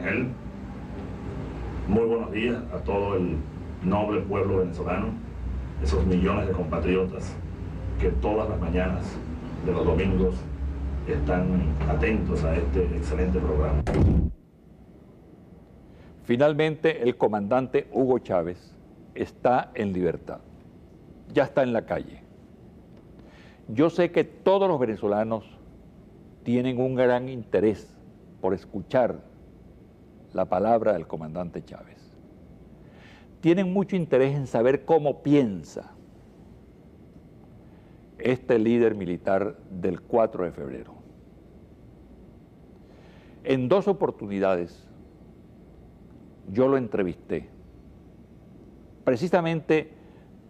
él. Muy buenos días a todo el noble pueblo venezolano, esos millones de compatriotas que todas las mañanas de los domingos están atentos a este excelente programa. Finalmente, el comandante Hugo Chávez está en libertad, ya está en la calle. Yo sé que todos los venezolanos tienen un gran interés por escuchar la palabra del comandante Chávez. Tienen mucho interés en saber cómo piensa este líder militar del 4 de febrero. En 2 oportunidades yo lo entrevisté, precisamente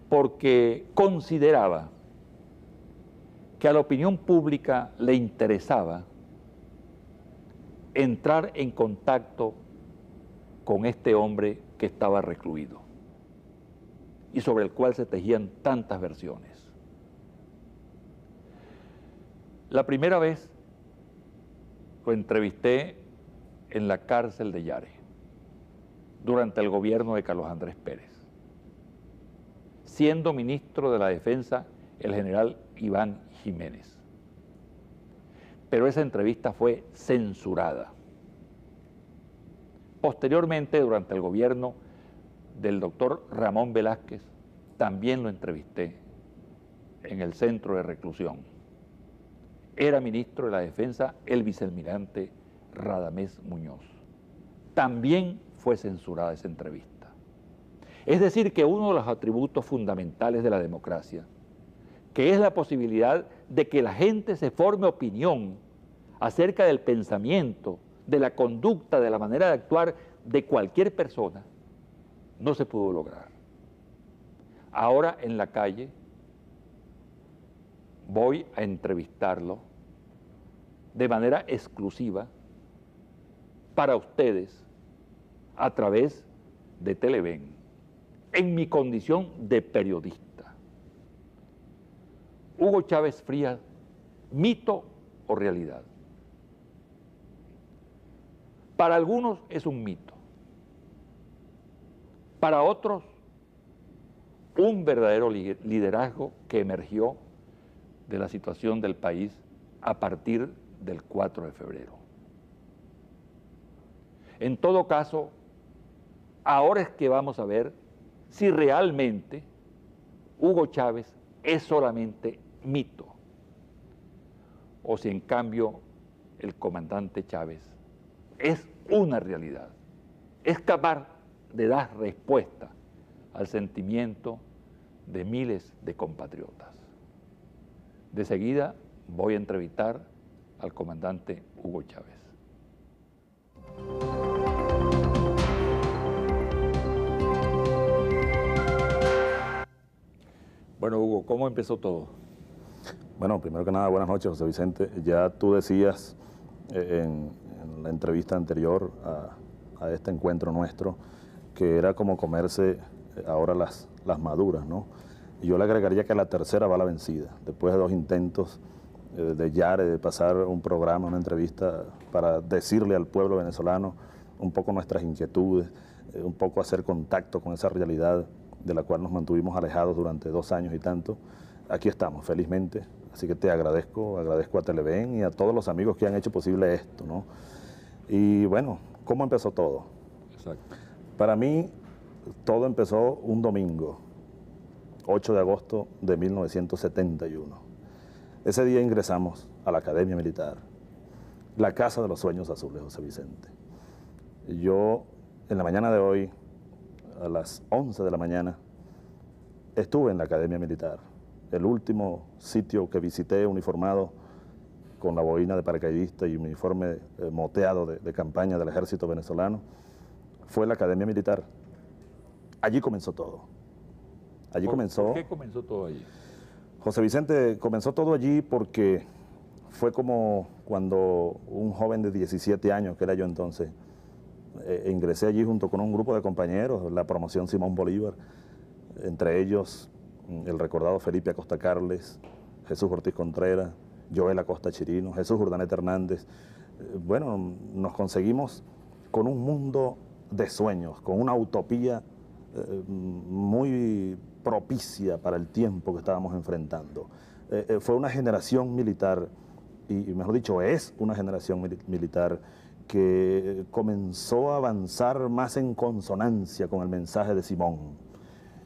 porque consideraba que a la opinión pública le interesaba entrar en contacto con este hombre que estaba recluido y sobre el cual se tejían tantas versiones. La primera vez lo entrevisté en la cárcel de Yare, durante el gobierno de Carlos Andrés Pérez, siendo ministro de la Defensa el general Iván Jiménez. Pero esa entrevista fue censurada. Posteriormente, durante el gobierno del doctor Ramón Velázquez, también lo entrevisté en el centro de reclusión. Era ministro de la Defensa el vicealmirante Radamés Muñoz. También fue censurada esa entrevista. Es decir, que uno de los atributos fundamentales de la democracia, que es la posibilidad de que la gente se forme opinión acerca del pensamiento, de la conducta, de la manera de actuar de cualquier persona, no se pudo lograr. Ahora en la calle voy a entrevistarlo de manera exclusiva para ustedes a través de Televen, en mi condición de periodista. Hugo Chávez Frías, ¿mito o realidad? Para algunos es un mito, para otros un verdadero liderazgo que emergió de la situación del país a partir del 4 de febrero. En todo caso, ahora es que vamos a ver si realmente Hugo Chávez es solamente mito o si en cambio el comandante Chávez es una realidad, es capaz de dar respuesta al sentimiento de miles de compatriotas. De seguida voy a entrevistar al comandante Hugo Chávez. Bueno, Hugo, ¿cómo empezó todo? Bueno, primero que nada, buenas noches, José Vicente. Ya tú decías en la entrevista anterior a este encuentro nuestro que era como comerse ahora las maduras, ¿no? Y yo le agregaría que la tercera va la vencida. Después de 2 intentos de Yare, de pasar un programa, una entrevista para decirle al pueblo venezolano un poco nuestras inquietudes, un poco hacer contacto con esa realidad de la cual nos mantuvimos alejados durante 2 años y tanto. Aquí estamos, felizmente, así que te agradezco a Televen y a todos los amigos que han hecho posible esto, ¿no? Y bueno, ¿cómo empezó todo? Exacto. Para mí, todo empezó un domingo, 8 de agosto de 1971. Ese día ingresamos a la Academia Militar, la casa de los sueños azules, José Vicente. Yo, en la mañana de hoy, a las 11 de la mañana, estuve en la Academia Militar, el último sitio que visité uniformado con la boina de paracaidista y uniforme moteado de campaña del ejército venezolano, fue la Academia Militar. Allí comenzó todo. ¿Por qué comenzó todo allí? José Vicente, comenzó todo allí porque fue como cuando un joven de 17 años, que era yo entonces, ingresé allí junto con un grupo de compañeros, la promoción Simón Bolívar, entre ellos el recordado Felipe Acosta Carles, Jesús Ortiz Contreras, Joel Acosta Chirino, Jesús Urdaneta Hernández. Bueno, nos conseguimos con un mundo de sueños, con una utopía muy propicia para el tiempo que estábamos enfrentando. Fue una generación militar, y mejor dicho, es una generación militar que comenzó a avanzar más en consonancia con el mensaje de Simón.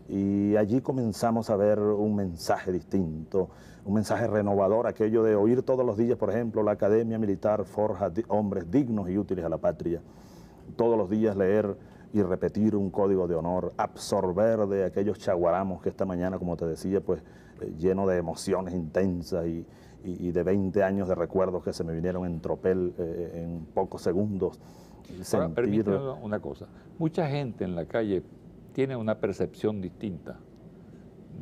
Y allí comenzamos a ver un mensaje distinto, un mensaje renovador, aquello de oír todos los días, por ejemplo, la Academia Militar forja hombres dignos y útiles a la patria. Todos los días leer y repetir un código de honor, absorber de aquellos chaguaramos que esta mañana, como te decía, pues lleno de emociones intensas y de 20 años de recuerdos que se me vinieron en tropel en pocos segundos. Ahora, permíteme una cosa. Mucha gente en la calle tiene una percepción distinta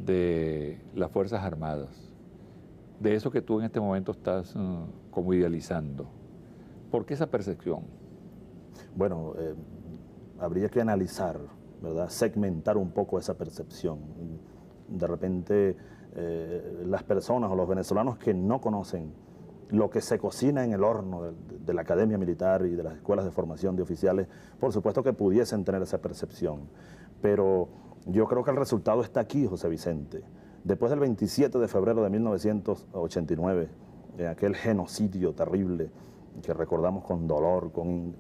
de las Fuerzas Armadas, de eso que tú en este momento estás como idealizando. ¿Por qué esa percepción? Bueno, habría que analizar, ¿verdad? Segmentar un poco esa percepción. De repente, las personas o los venezolanos que no conocen lo que se cocina en el horno de la Academia Militar y de las escuelas de formación de oficiales, por supuesto que pudiesen tener esa percepción. Pero yo creo que el resultado está aquí, José Vicente. Después del 27 de febrero de 1989, de aquel genocidio terrible que recordamos con dolor, con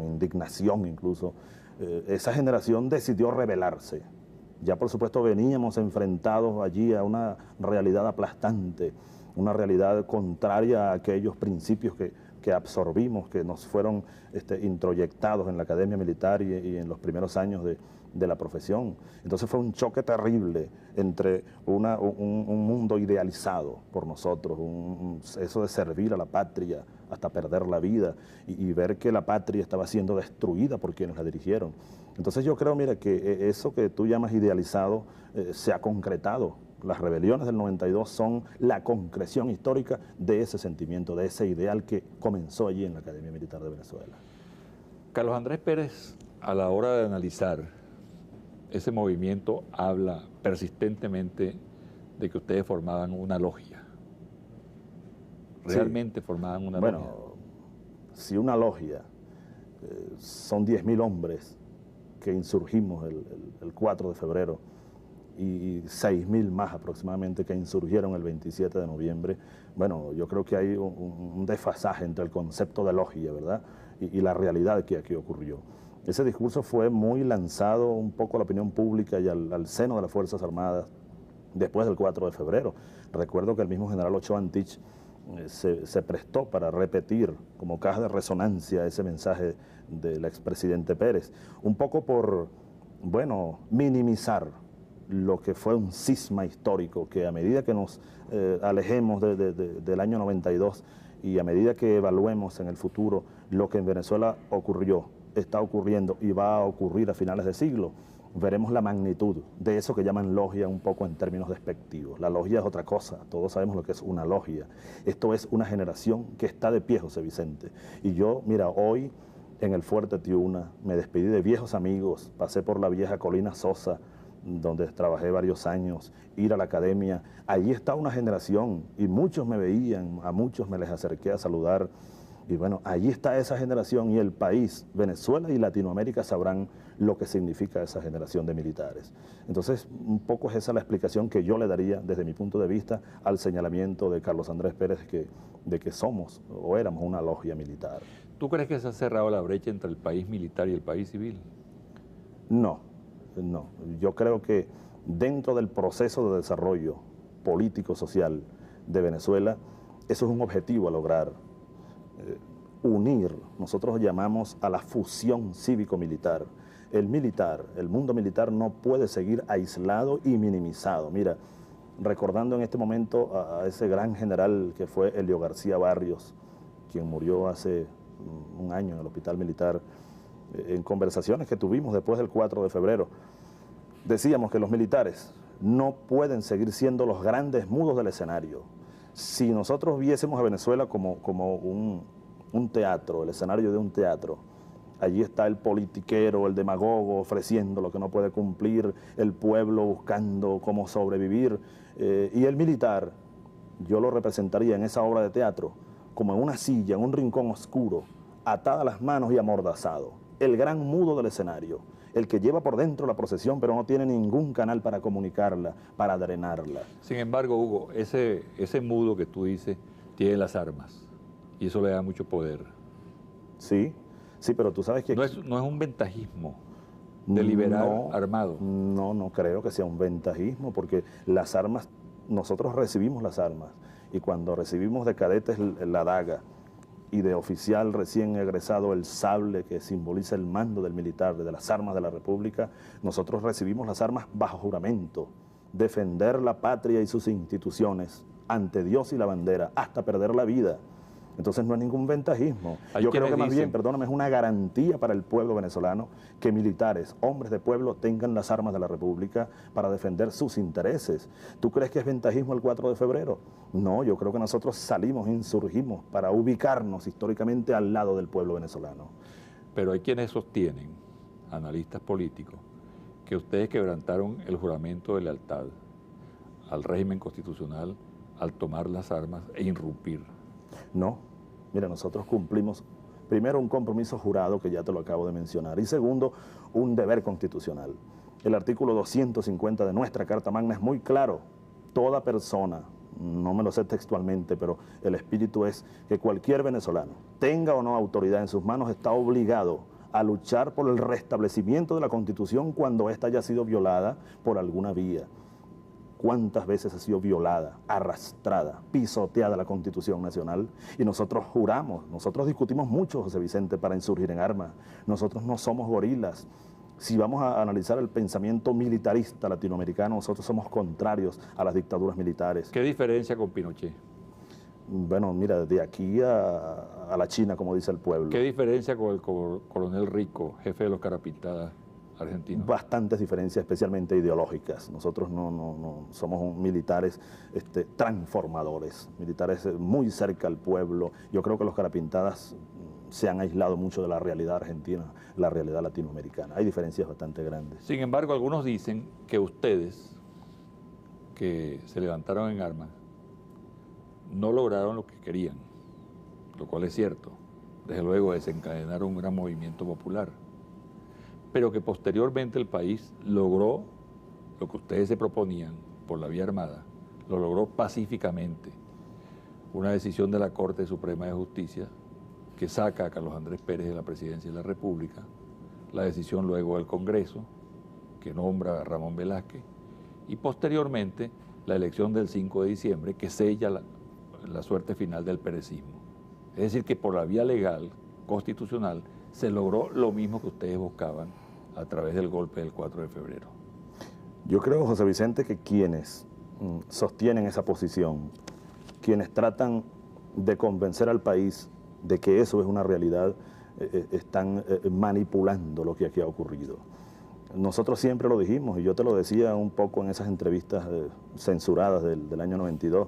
indignación incluso, esa generación decidió rebelarse. Ya por supuesto veníamos enfrentados allí a una realidad aplastante, una realidad contraria a aquellos principios que absorbimos, que nos fueron introyectados en la Academia Militar y en los primeros años de la profesión. Entonces fue un choque terrible entre un mundo idealizado por nosotros, eso de servir a la patria hasta perder la vida y ver que la patria estaba siendo destruida por quienes la dirigieron. Entonces yo creo, mira, que eso que tú llamas idealizado se ha concretado. Las rebeliones del 92 son la concreción histórica de ese sentimiento, de ese ideal que comenzó allí en la Academia Militar de Venezuela. Carlos Andrés Pérez, a la hora de analizar ese movimiento, habla persistentemente de que ustedes formaban una logia. ¿Realmente formaban una logia? Bueno, si una logia son 10.000 hombres que insurgimos el 4 de febrero, y 6.000 más aproximadamente que insurgieron el 27 de noviembre. Bueno, yo creo que hay un desfasaje entre el concepto de logia, ¿verdad?, y la realidad que aquí ocurrió. Ese discurso fue muy lanzado un poco a la opinión pública y al seno de las Fuerzas Armadas después del 4 de febrero. Recuerdo que el mismo general Ochoa Antich se prestó para repetir como caja de resonancia ese mensaje del expresidente Pérez, un poco por, bueno, minimizar lo que fue un cisma histórico que a medida que nos alejemos del año 92 y a medida que evaluemos en el futuro lo que en Venezuela ocurrió, está ocurriendo y va a ocurrir a finales de siglo, veremos la magnitud de eso que llaman logia un poco en términos despectivos. La logia es otra cosa, todos sabemos lo que es una logia. Esto es una generación que está de pie, José Vicente. Y yo, mira, hoy en el Fuerte Tiuna me despedí de viejos amigos, pasé por la vieja Colina Sosa, donde trabajé varios años, ir a la academia. Allí está una generación y muchos me veían, a muchos me les acerqué a saludar. Y bueno, allí está esa generación y el país, Venezuela y Latinoamérica sabrán lo que significa esa generación de militares. Entonces, un poco es esa la explicación que yo le daría desde mi punto de vista al señalamiento de Carlos Andrés Pérez de que somos o éramos una logia militar. ¿Tú crees que se ha cerrado la brecha entre el país militar y el país civil? No. No, yo creo que dentro del proceso de desarrollo político-social de Venezuela, eso es un objetivo a lograr, unir, nosotros llamamos a la fusión cívico-militar. El mundo militar no puede seguir aislado y minimizado. Mira, recordando en este momento a ese gran general que fue Elio García Barrios, quien murió hace un año en el hospital militar, en conversaciones que tuvimos después del 4 de febrero, decíamos que los militares no pueden seguir siendo los grandes mudos del escenario. Si nosotros viésemos a Venezuela como un teatro, el escenario de un teatro, allí está el politiquero, el demagogo ofreciendo lo que no puede cumplir, el pueblo buscando cómo sobrevivir, y el militar, yo lo representaría en esa obra de teatro como en una silla, en un rincón oscuro, atado a las manos y amordazado, el gran mudo del escenario, el que lleva por dentro la procesión pero no tiene ningún canal para comunicarla, para drenarla. Sin embargo, Hugo, ese mudo que tú dices tiene las armas y eso le da mucho poder. Sí, sí, pero tú sabes que... No es un ventajismo deliberar armado. No creo que sea un ventajismo, porque las armas, nosotros recibimos las armas, y cuando recibimos de cadetes la daga, y de oficial recién egresado el sable que simboliza el mando del militar, de las armas de la República, nosotros recibimos las armas bajo juramento, defender la patria y sus instituciones ante Dios y la bandera, hasta perder la vida. Entonces no es ningún ventajismo. Yo creo que más bien, perdóname, es una garantía para el pueblo venezolano que militares, hombres de pueblo, tengan las armas de la República para defender sus intereses. ¿Tú crees que es ventajismo el 4 de febrero? No, yo creo que nosotros salimos, insurgimos para ubicarnos históricamente al lado del pueblo venezolano. Pero hay quienes sostienen, analistas políticos, que ustedes quebrantaron el juramento de lealtad al régimen constitucional al tomar las armas e irrumpir. No, mira, nosotros cumplimos primero un compromiso jurado, que ya te lo acabo de mencionar, y segundo, un deber constitucional. El artículo 250 de nuestra Carta Magna es muy claro: toda persona, no me lo sé textualmente, pero el espíritu es que cualquier venezolano, tenga o no autoridad en sus manos, está obligado a luchar por el restablecimiento de la Constitución cuando ésta haya sido violada por alguna vía. ¿Cuántas veces ha sido violada, arrastrada, pisoteada la Constitución Nacional? Y nosotros juramos, nosotros discutimos mucho, José Vicente, para insurgir en armas. Nosotros no somos gorilas. Si vamos a analizar el pensamiento militarista latinoamericano, nosotros somos contrarios a las dictaduras militares. ¿Qué diferencia con Pinochet? Bueno, mira, de aquí a la China, como dice el pueblo. ¿Qué diferencia con el coronel Rico, jefe de los Carapintadas argentinos? Bastantes diferencias, especialmente ideológicas. Nosotros no somos militares transformadores, militares muy cerca al pueblo. Yo creo que los Carapintadas se han aislado mucho de la realidad argentina, la realidad latinoamericana. Hay diferencias bastante grandes. Sin embargo, algunos dicen que ustedes, que se levantaron en armas, no lograron lo que querían, lo cual es cierto. Desde luego desencadenaron un gran movimiento popular, pero que posteriormente el país logró lo que ustedes se proponían por la vía armada, lo logró pacíficamente. Una decisión de la Corte Suprema de Justicia que saca a Carlos Andrés Pérez de la presidencia de la República, la decisión luego del Congreso, que nombra a Ramón Velázquez, y posteriormente la elección del 5 de diciembre, que sella la suerte final del perecismo. Es decir, que por la vía legal, constitucional, se logró lo mismo que ustedes buscaban a través del golpe del 4 de febrero. Yo creo, José Vicente, que quienes sostienen esa posición, quienes tratan de convencer al país de que eso es una realidad, están manipulando lo que aquí ha ocurrido. Nosotros siempre lo dijimos, y yo te lo decía un poco en esas entrevistas censuradas del año 92,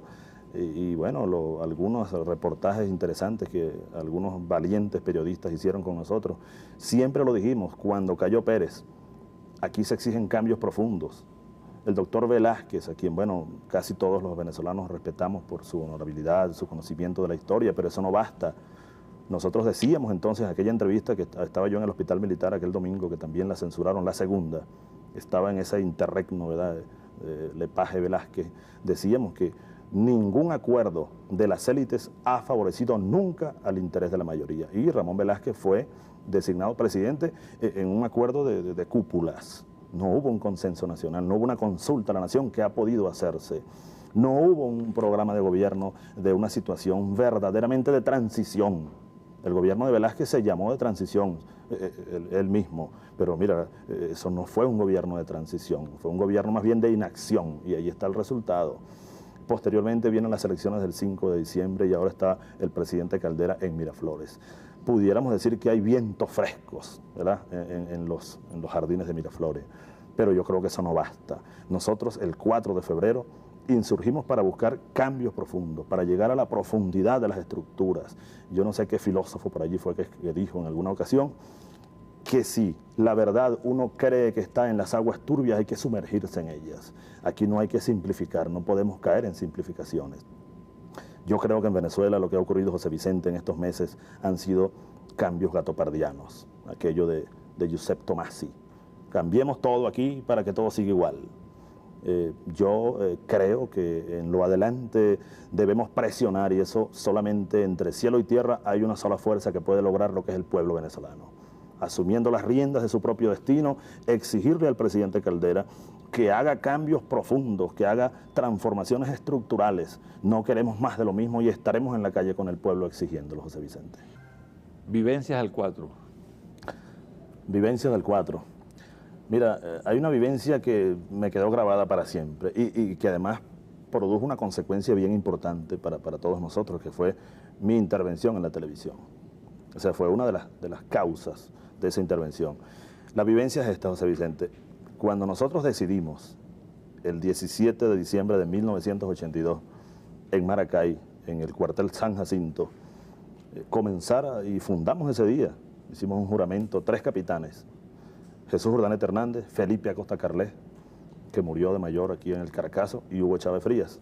y bueno, algunos reportajes interesantes que algunos valientes periodistas hicieron con nosotros. Siempre lo dijimos, cuando cayó Pérez, aquí se exigen cambios profundos. El doctor Velázquez, a quien, bueno, casi todos los venezolanos respetamos por su honorabilidad, su conocimiento de la historia, pero eso no basta. Nosotros decíamos entonces, en aquella entrevista que estaba yo en el hospital militar aquel domingo, que también la censuraron, la segunda, estaba en ese interregno, ¿verdad?, Lepage Velázquez, decíamos que ningún acuerdo de las élites ha favorecido nunca al interés de la mayoría. Y Ramón Velázquez fue designado presidente en un acuerdo de cúpulas. No hubo un consenso nacional, no hubo una consulta a la nación que ha podido hacerse. No hubo un programa de gobierno de una situación verdaderamente de transición. El gobierno de Velázquez se llamó de transición, él mismo, pero mira, eso no fue un gobierno de transición, fue un gobierno más bien de inacción, y ahí está el resultado. Posteriormente vienen las elecciones del 5 de diciembre y ahora está el presidente Caldera en Miraflores. Pudiéramos decir que hay vientos frescos, ¿verdad?, en los jardines de Miraflores, pero yo creo que eso no basta. Nosotros el 4 de febrero insurgimos para buscar cambios profundos, para llegar a la profundidad de las estructuras. Yo no sé qué filósofo por allí fue que dijo en alguna ocasión que si la verdad uno cree que está en las aguas turbias, hay que sumergirse en ellas. Aquí no hay que simplificar, no podemos caer en simplificaciones. Yo creo que en Venezuela lo que ha ocurrido, José Vicente, en estos meses han sido cambios gatopardianos, aquello de Giuseppe Tomasi. Cambiemos todo aquí para que todo siga igual. Yo creo que en lo adelante debemos presionar, y eso solamente entre cielo y tierra hay una sola fuerza que puede lograr lo que es el pueblo venezolano. Asumiendo las riendas de su propio destino, exigirle al presidente Caldera que haga cambios profundos, que haga transformaciones estructurales. No queremos más de lo mismo y estaremos en la calle con el pueblo exigiéndolo, José Vicente. Vivencias al 4. Vivencias del 4. Mira, hay una vivencia que me quedó grabada para siempre y que además produjo una consecuencia bien importante para todos nosotros, que fue mi intervención en la televisión. O sea, fue una de las causas de esa intervención. La vivencia es esta, José Vicente. Cuando nosotros decidimos, el 17 de diciembre de 1982, en Maracay, en el cuartel San Jacinto, comenzar y fundamos ese día, hicimos un juramento, 3 capitanes, Jesús Urdaneta Hernández, Felipe Acosta Carles, que murió de mayor aquí en el Caracazo, y Hugo Chávez Frías.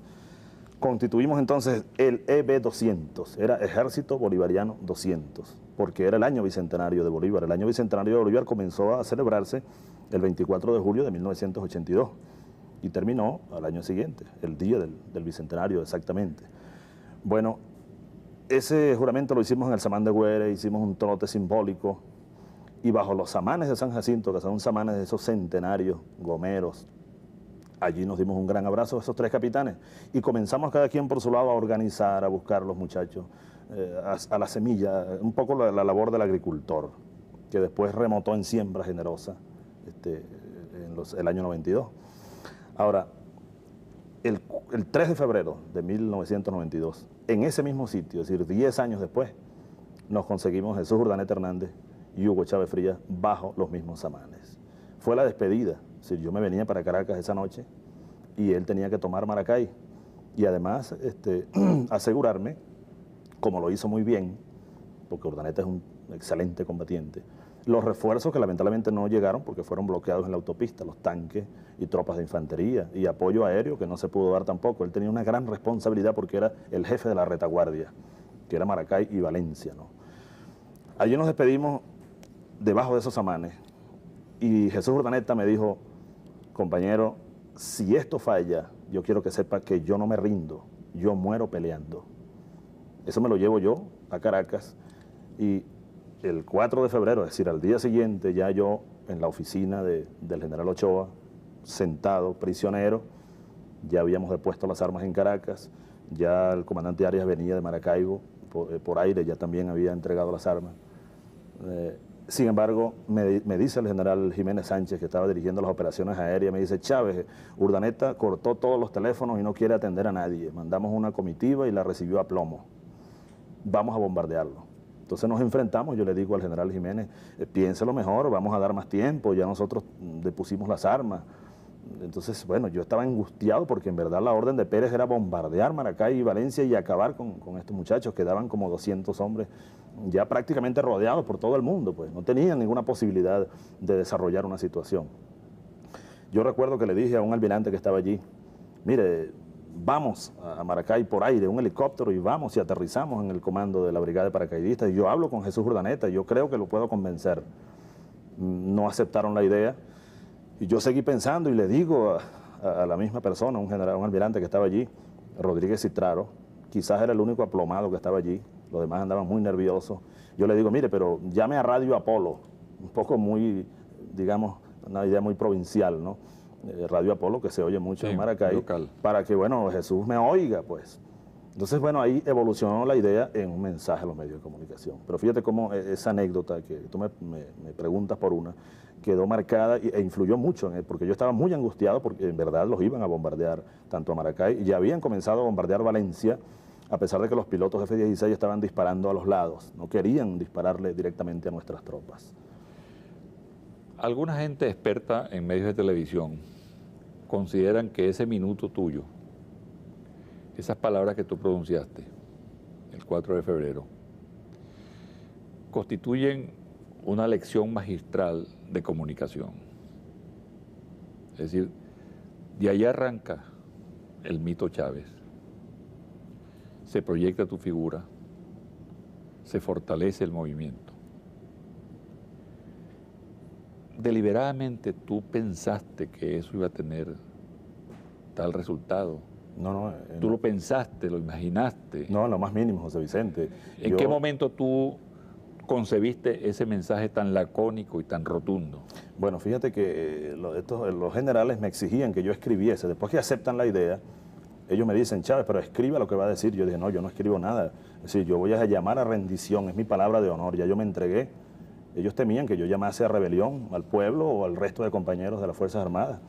Constituimos entonces el EB-200, era Ejército Bolivariano 200, porque era el año bicentenario de Bolívar. El año bicentenario de Bolívar comenzó a celebrarse el 24 de julio de 1982 y terminó al año siguiente, el día del bicentenario exactamente. Bueno, ese juramento lo hicimos en el Samán de Güere, hicimos un trote simbólico, y bajo los samanes de San Jacinto, que son samanes de esos centenarios gomeros, allí nos dimos un gran abrazo a esos 3 capitanes y comenzamos cada quien por su lado a organizar, a buscar a los muchachos, a la semilla, un poco la labor del agricultor, que después remotó en Siembra Generosa el año 92. Ahora, el 3 de febrero de 1992, en ese mismo sitio, es decir, 10 años después, nos conseguimos Jesús Urdaneta Hernández y Hugo Chávez Frías bajo los mismos samanes. Fue la despedida, es decir, yo me venía para Caracas esa noche y él tenía que tomar Maracay y además asegurarme, como lo hizo muy bien, porque Urdaneta es un excelente combatiente, los refuerzos que lamentablemente no llegaron porque fueron bloqueados en la autopista, los tanques y tropas de infantería y apoyo aéreo que no se pudo dar tampoco. Él tenía una gran responsabilidad porque era el jefe de la retaguardia, que era Maracay y Valencia, ¿no? Allí nos despedimos debajo de esos samanes y Jesús Urdaneta me dijo: compañero, si esto falla, yo quiero que sepa que yo no me rindo, yo muero peleando. Eso me lo llevo yo a Caracas y el 4 de febrero, es decir, al día siguiente, ya yo en la oficina del general Ochoa, sentado, prisionero, ya habíamos depuesto las armas en Caracas, ya el comandante Arias venía de Maracaibo, por aire ya también había entregado las armas. Sin embargo, me dice el general Jiménez Sánchez, que estaba dirigiendo las operaciones aéreas, me dice: Chávez, Urdaneta cortó todos los teléfonos y no quiere atender a nadie. Mandamos una comitiva y la recibió a plomo. Vamos a bombardearlo. Entonces nos enfrentamos, yo le digo al general Jiménez: piénselo mejor, vamos a dar más tiempo, ya nosotros depusimos las armas. Entonces, bueno, yo estaba angustiado porque en verdad la orden de Pérez era bombardear Maracay y Valencia y acabar con estos muchachos, quedaban como 200 hombres ya prácticamente rodeados por todo el mundo, pues no tenían ninguna posibilidad de desarrollar una situación. Yo recuerdo que le dije a un almirante que estaba allí: mire, vamos a Maracay por aire, un helicóptero, y vamos y aterrizamos en el comando de la brigada de paracaidistas. Y yo hablo con Jesús Urdaneta, yo creo que lo puedo convencer. No aceptaron la idea y yo seguí pensando y le digo a la misma persona, un almirante que estaba allí, Rodríguez Citraro, quizás era el único aplomado que estaba allí, los demás andaban muy nerviosos. Yo le digo: mire, pero llame a Radio Apolo, un poco muy, digamos, una idea muy provincial, ¿no? Radio Apolo, que se oye mucho en Maracay, local, para que, bueno, Jesús me oiga, pues. Entonces, bueno, ahí evolucionó la idea en un mensaje a los medios de comunicación. Pero fíjate cómo esa anécdota que tú me preguntas por una, quedó marcada e influyó mucho en él, porque yo estaba muy angustiado porque en verdad los iban a bombardear tanto a Maracay, y ya habían comenzado a bombardear Valencia, a pesar de que los pilotos F-16 estaban disparando a los lados, no querían dispararle directamente a nuestras tropas. Alguna gente experta en medios de televisión consideran que ese minuto tuyo, esas palabras que tú pronunciaste el 4 de febrero, constituyen una lección magistral de comunicación. Es decir, de ahí arranca el mito Chávez, se proyecta tu figura, se fortalece el movimiento. deliberadamente tú pensaste que eso iba a tener tal resultado. No, ¿Tú lo pensaste, lo imaginaste? No, en lo más mínimo, José Vicente. ¿En qué momento tú concebiste ese mensaje tan lacónico y tan rotundo? Bueno, fíjate que los generales me exigían que yo escribiese. Después que aceptan la idea, ellos me dicen, Chávez, pero escriba lo que va a decir. Yo dije, no, yo no escribo nada. Es decir, yo voy a llamar a rendición, es mi palabra de honor, ya yo me entregué. Ellos temían que yo llamase a rebelión al pueblo o al resto de compañeros de las Fuerzas Armadas,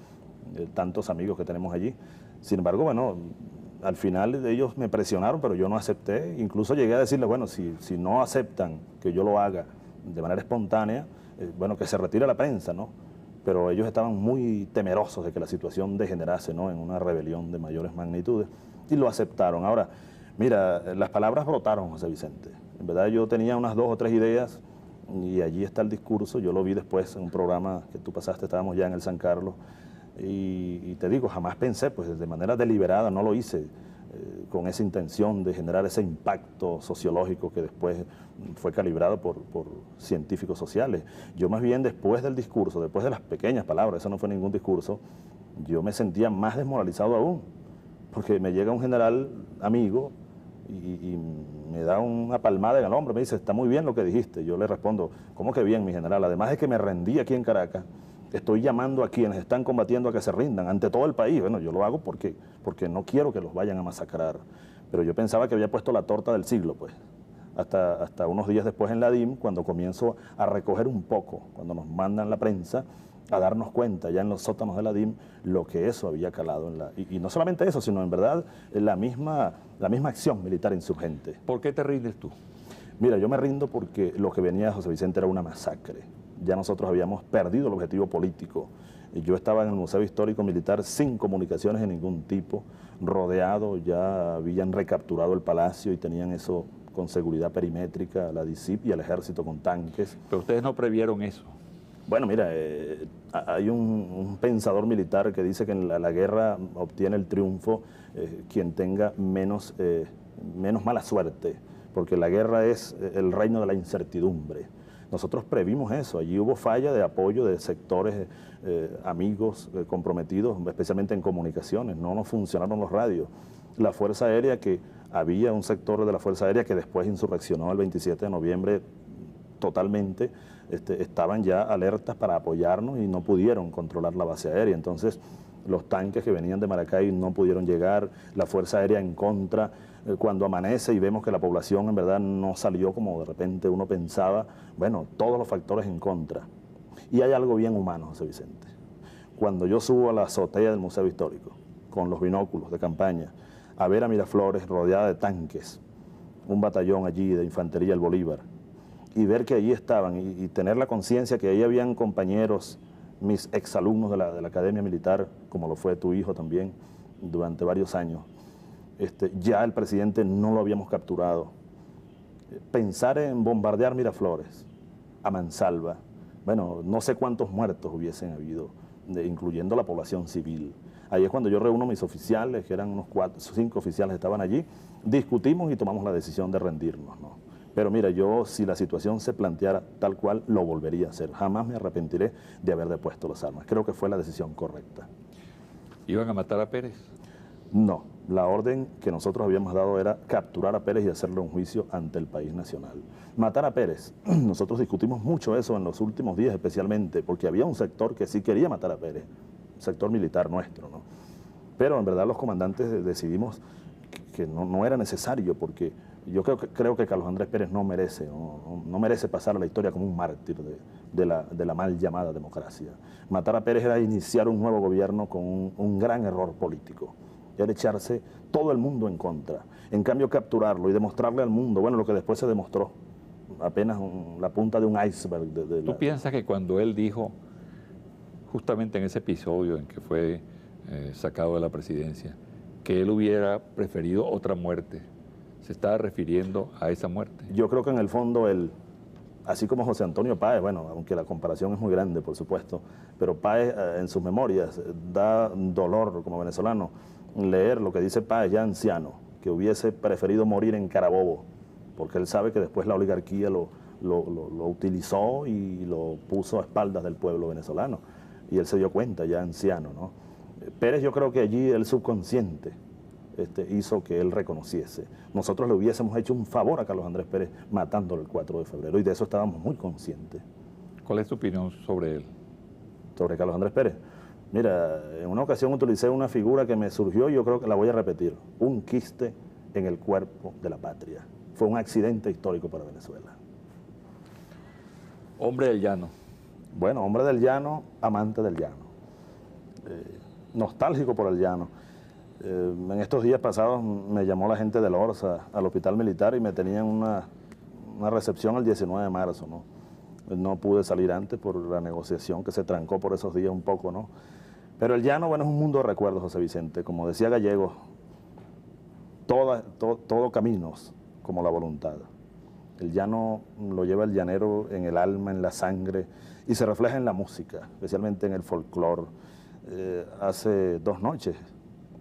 tantos amigos que tenemos allí. Sin embargo, bueno, al final ellos me presionaron, pero yo no acepté. Incluso llegué a decirles, bueno, si no aceptan que yo lo haga de manera espontánea, bueno, que se retire la prensa, ¿no? Pero ellos estaban muy temerosos de que la situación degenerase, ¿no?, en una rebelión de mayores magnitudes, y lo aceptaron. Ahora, mira, las palabras brotaron, José Vicente. En verdad yo tenía unas 2 o 3 ideas, y allí está el discurso. Yo lo vi después en un programa que tú pasaste, estábamos ya en el San Carlos, y te digo, jamás pensé, pues de manera deliberada, no lo hice con esa intención de generar ese impacto sociológico que después fue calibrado por científicos sociales. Yo más bien después del discurso, después de las pequeñas palabras, eso no fue ningún discurso, yo me sentía más desmoralizado aún, porque me llega un general amigo y me da una palmada en el hombro, me dice, está muy bien lo que dijiste. Yo le respondo, ¿cómo que bien, mi general? Además de que me rendí aquí en Caracas, estoy llamando a quienes están combatiendo a que se rindan ante todo el país. Bueno, yo lo hago porque no quiero que los vayan a masacrar. Pero yo pensaba que había puesto la torta del siglo, pues. Hasta unos días después en la DIM, cuando comienzo a recoger un poco, cuando nos mandan la prensa, a darnos cuenta ya en los sótanos de la DIM lo que eso había calado en y no solamente eso, sino en verdad la misma acción militar insurgente. ¿Por qué te rindes tú? Mira, yo me rindo porque lo que venía, José Vicente, era una masacre. Ya nosotros habíamos perdido el objetivo político. Yo estaba en el Museo Histórico Militar sin comunicaciones de ningún tipo, rodeado, ya habían recapturado el palacio y tenían eso con seguridad perimétrica, la DICIP y el ejército con tanques. Pero ustedes no previeron eso. Bueno, mira, hay un pensador militar que dice que en la guerra obtiene el triunfo quien tenga menos mala suerte, porque la guerra es el reino de la incertidumbre. Nosotros previmos eso, allí hubo falla de apoyo de sectores amigos comprometidos, especialmente en comunicaciones, no nos funcionaron los radios. La Fuerza Aérea, que había un sector de la Fuerza Aérea que después insurreccionó el 27 de noviembre totalmente, estaban ya alertas para apoyarnos y no pudieron controlar la base aérea. Entonces los tanques que venían de Maracay no pudieron llegar, la Fuerza Aérea en contra. Cuando amanece y vemos que la población en verdad no salió como de repente uno pensaba, bueno, todos los factores en contra. Y hay algo bien humano, José Vicente. Cuando yo subo a la azotea del Museo Histórico, con los binóculos de campaña, a ver a Miraflores rodeada de tanques, un batallón allí de infantería del Bolívar, y ver que allí estaban y tener la conciencia que ahí habían compañeros, mis exalumnos de la Academia Militar, como lo fue tu hijo también, durante varios años. Ya el presidente no lo habíamos capturado. Pensar en bombardear Miraflores, a mansalva, bueno, no sé cuántos muertos hubiesen habido, incluyendo la población civil. Ahí es cuando yo reúno a mis oficiales, que eran unos 4 o 5 oficiales que estaban allí, discutimos y tomamos la decisión de rendirnos, ¿no? Pero mira, yo si la situación se planteara tal cual, lo volvería a hacer. Jamás me arrepentiré de haber depuesto las armas. Creo que fue la decisión correcta. ¿Iban a matar a Pérez? No, la orden que nosotros habíamos dado era capturar a Pérez y hacerle un juicio ante el país nacional. Matar a Pérez, nosotros discutimos mucho eso en los últimos días especialmente, porque había un sector que sí quería matar a Pérez, sector militar nuestro, ¿no? Pero en verdad los comandantes decidimos que no era necesario, porque yo creo que Carlos Andrés Pérez no merece pasar a la historia como un mártir de la mal llamada democracia. Matar a Pérez era iniciar un nuevo gobierno con un gran error político. Era echarse todo el mundo en contra. En cambio, capturarlo y demostrarle al mundo, bueno, lo que después se demostró, apenas la punta de un iceberg. ¿Tú piensas que cuando él dijo, justamente en ese episodio en que fue sacado de la presidencia, que él hubiera preferido otra muerte, se estaba refiriendo a esa muerte? Yo creo que en el fondo él, así como José Antonio Páez, bueno, aunque la comparación es muy grande, por supuesto, pero Páez en sus memorias da dolor como venezolano leer lo que dice Páez ya anciano, que hubiese preferido morir en Carabobo, porque él sabe que después la oligarquía lo lo utilizó y lo puso a espaldas del pueblo venezolano. Y él se dio cuenta, ya anciano, ¿no? Pérez, yo creo que allí el subconsciente hizo que él reconociese. Nosotros le hubiésemos hecho un favor a Carlos Andrés Pérez matándolo el 4 de febrero y de eso estábamos muy conscientes. ¿Cuál es tu opinión sobre él? Sobre Carlos Andrés Pérez. Mira, en una ocasión utilicé una figura que me surgió y yo creo que la voy a repetir. Un quiste en el cuerpo de la patria. Fue un accidente histórico para Venezuela. Hombre del llano. Bueno, hombre del llano, amante del llano. Nostálgico por el llano. En estos días pasados me llamó la gente del Orsa al hospital militar y me tenían una recepción el 19 de marzo, ¿no? No pude salir antes por la negociación que se trancó por esos días un poco, ¿no? Pero el llano, bueno, es un mundo de recuerdos, José Vicente. Como decía Gallego, todo caminos como la voluntad. El llano lo lleva el llanero en el alma, en la sangre, y se refleja en la música, especialmente en el folclore. Hace 2 noches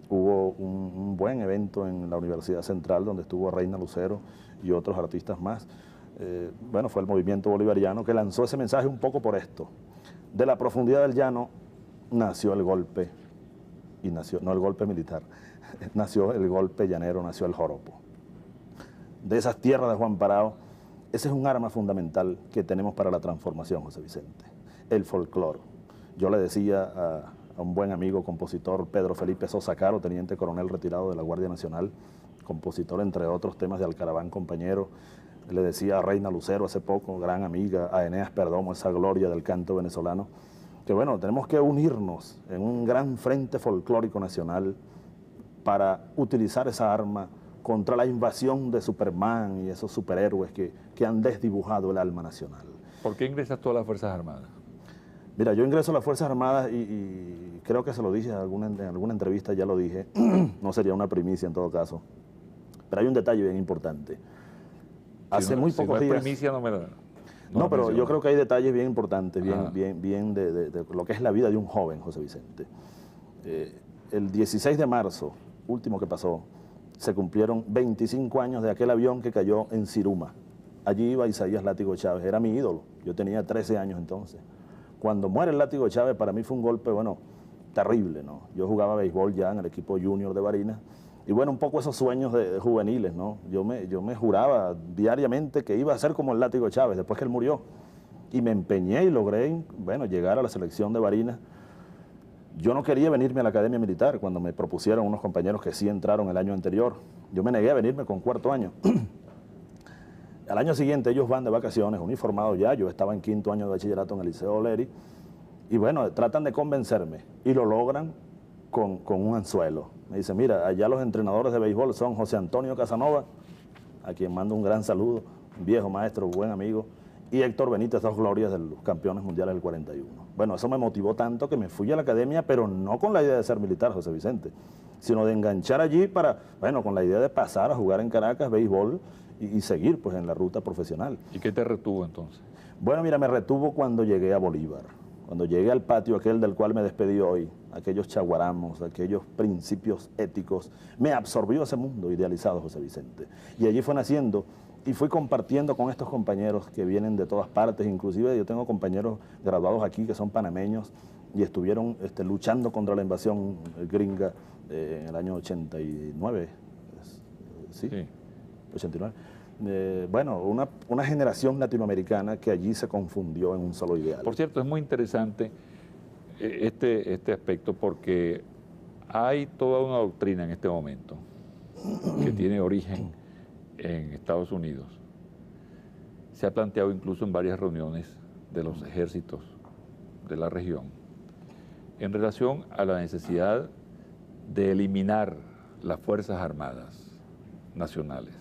hubo un buen evento en la Universidad Central donde estuvo Reina Lucero y otros artistas más. Bueno, fue el movimiento bolivariano que lanzó ese mensaje un poco por esto. De la profundidad del llano nació el golpe, y nació, no el golpe militar, nació el golpe llanero, nació el joropo. De esas tierras de Juan Parao, ese es un arma fundamental que tenemos para la transformación, José Vicente, el folclore. Yo le decía a un buen amigo, compositor, Pedro Felipe Sosa Caro, teniente coronel retirado de la Guardia Nacional, compositor entre otros temas de Alcaraván Compañero, le decía a Reina Lucero hace poco, gran amiga, a Eneas Perdomo, esa gloria del canto venezolano, que bueno, tenemos que unirnos en un gran frente folclórico nacional para utilizar esa arma contra la invasión de Superman y esos superhéroes que han desdibujado el alma nacional. ¿Por qué ingresas tú a las Fuerzas Armadas? Mira, yo ingreso a las Fuerzas Armadas y creo que se lo dije en alguna entrevista, ya lo dije, no sería una primicia en todo caso, pero hay un detalle bien importante. Hace muy pocos días... primicia no me la... No, pero yo creo que hay detalles bien importantes, bien de lo que es la vida de un joven, José Vicente. El 16 de marzo, último que pasó, se cumplieron 25 años de aquel avión que cayó en Siruma. Allí iba Isaías Látigo Chávez, era mi ídolo, yo tenía 13 años entonces. Cuando muere el Látigo Chávez, para mí fue un golpe, bueno, terrible, ¿no? Yo jugaba béisbol ya en el equipo junior de Barinas, y bueno, un poco esos sueños de juveniles, ¿no? Yo me juraba diariamente que iba a ser como el Látigo Chávez después que él murió. Y me empeñé y logré, bueno, llegar a la selección de Barinas. Yo no quería venirme a la Academia Militar cuando me propusieron unos compañeros que sí entraron el año anterior. Yo me negué a venirme con 4º año. Al año siguiente ellos van de vacaciones, uniformados ya. Yo estaba en 5º año de bachillerato en el Liceo Oleri. Y bueno, tratan de convencerme y lo logran con un anzuelo. Me dicen, mira, allá los entrenadores de béisbol son José Antonio Casanova, a quien mando un gran saludo, un viejo maestro, buen amigo, y Héctor Benítez, 2 glorias de los campeones mundiales del 41. Bueno, eso me motivó tanto que me fui a la academia, pero no con la idea de ser militar, José Vicente, sino de enganchar allí para, bueno, con la idea de pasar a jugar en Caracas béisbol y seguir pues en la ruta profesional. ¿Y qué te retuvo entonces? Bueno, mira, me retuvo cuando llegué a Bolívar. Cuando llegué al patio aquel del cual me despedí hoy, aquellos chaguaramos, aquellos principios éticos, me absorbió ese mundo idealizado, José Vicente. Y allí fue naciendo y fui compartiendo con estos compañeros que vienen de todas partes, inclusive yo tengo compañeros graduados aquí que son panameños y estuvieron luchando contra la invasión gringa en el año 89, ¿sí? 89. Bueno, una generación latinoamericana que allí se confundió en un solo ideal. Por cierto, es muy interesante este aspecto porque hay toda una doctrina en este momento que tiene origen en Estados Unidos. Se ha planteado incluso en varias reuniones de los ejércitos de la región en relación a la necesidad de eliminar las Fuerzas Armadas nacionales.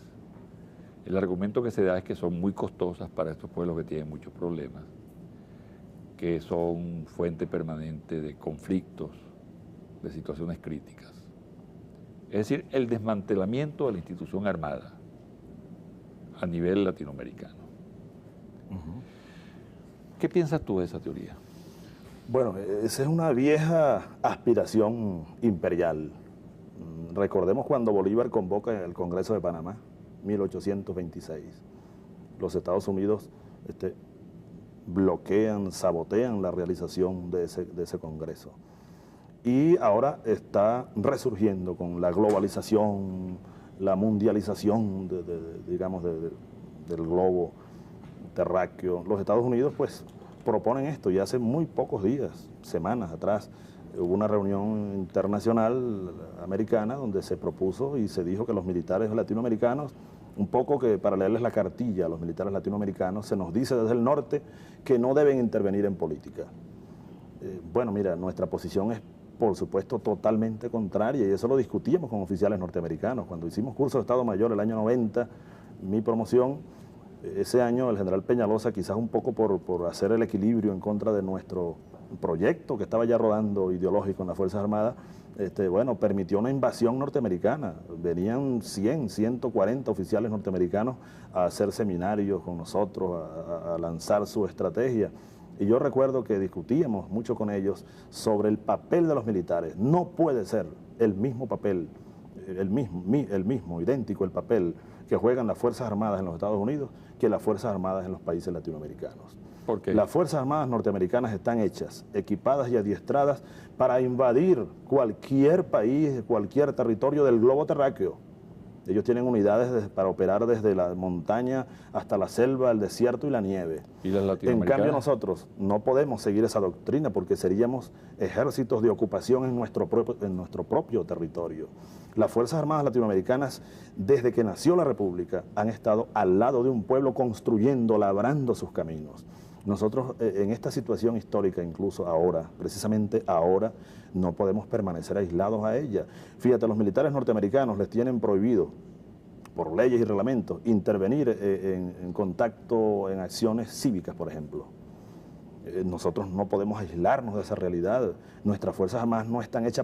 El argumento que se da es que son muy costosas para estos pueblos que tienen muchos problemas, que son fuente permanente de conflictos, de situaciones críticas. Es decir, el desmantelamiento de la institución armada a nivel latinoamericano. ¿Qué piensas tú de esa teoría? Bueno, esa es una vieja aspiración imperial. Recordemos cuando Bolívar convoca el Congreso de Panamá, 1826. Los Estados Unidos bloquean, sabotean la realización de ese Congreso. Y ahora está resurgiendo con la globalización, la mundialización, digamos, del globo terráqueo. Los Estados Unidos, pues, proponen esto, y hace muy pocos días, semanas atrás, hubo una reunión internacional americana donde se propuso y se dijo que los militares latinoamericanos, un poco que para leerles la cartilla a los militares latinoamericanos, se nos dice desde el norte que no deben intervenir en política. Bueno, mira, nuestra posición es, por supuesto, totalmente contraria, y eso lo discutíamos con oficiales norteamericanos. Cuando hicimos curso de Estado Mayor el año 90, mi promoción, ese año el general Peñalosa, quizás un poco por hacer el equilibrio en contra de nuestro proyecto que estaba ya rodando ideológico en las Fuerzas Armadas, bueno, permitió una invasión norteamericana. Venían 100, 140 oficiales norteamericanos a hacer seminarios con nosotros, a lanzar su estrategia. Y yo recuerdo que discutíamos mucho con ellos sobre el papel de los militares. No puede ser el mismo papel, el mismo, idéntico el papel que juegan las Fuerzas Armadas en los Estados Unidos que las Fuerzas Armadas en los países latinoamericanos. ¿Por qué? Las Fuerzas Armadas norteamericanas están hechas, equipadas y adiestradas para invadir cualquier país, cualquier territorio del globo terráqueo. Ellos tienen unidades para operar desde la montaña hasta la selva, el desierto y la nieve. ¿Y las latinoamericanas? En cambio nosotros no podemos seguir esa doctrina porque seríamos ejércitos de ocupación en nuestro propio territorio. Las Fuerzas Armadas latinoamericanas, desde que nació la República, han estado al lado de un pueblo construyendo, labrando sus caminos. Nosotros en esta situación histórica, incluso ahora, precisamente ahora, no podemos permanecer aislados a ella. Fíjate, los militares norteamericanos les tienen prohibido, por leyes y reglamentos, intervenir en contacto, en acciones cívicas, por ejemplo. Nosotros no podemos aislarnos de esa realidad. Nuestras Fuerzas Armadas no están hechas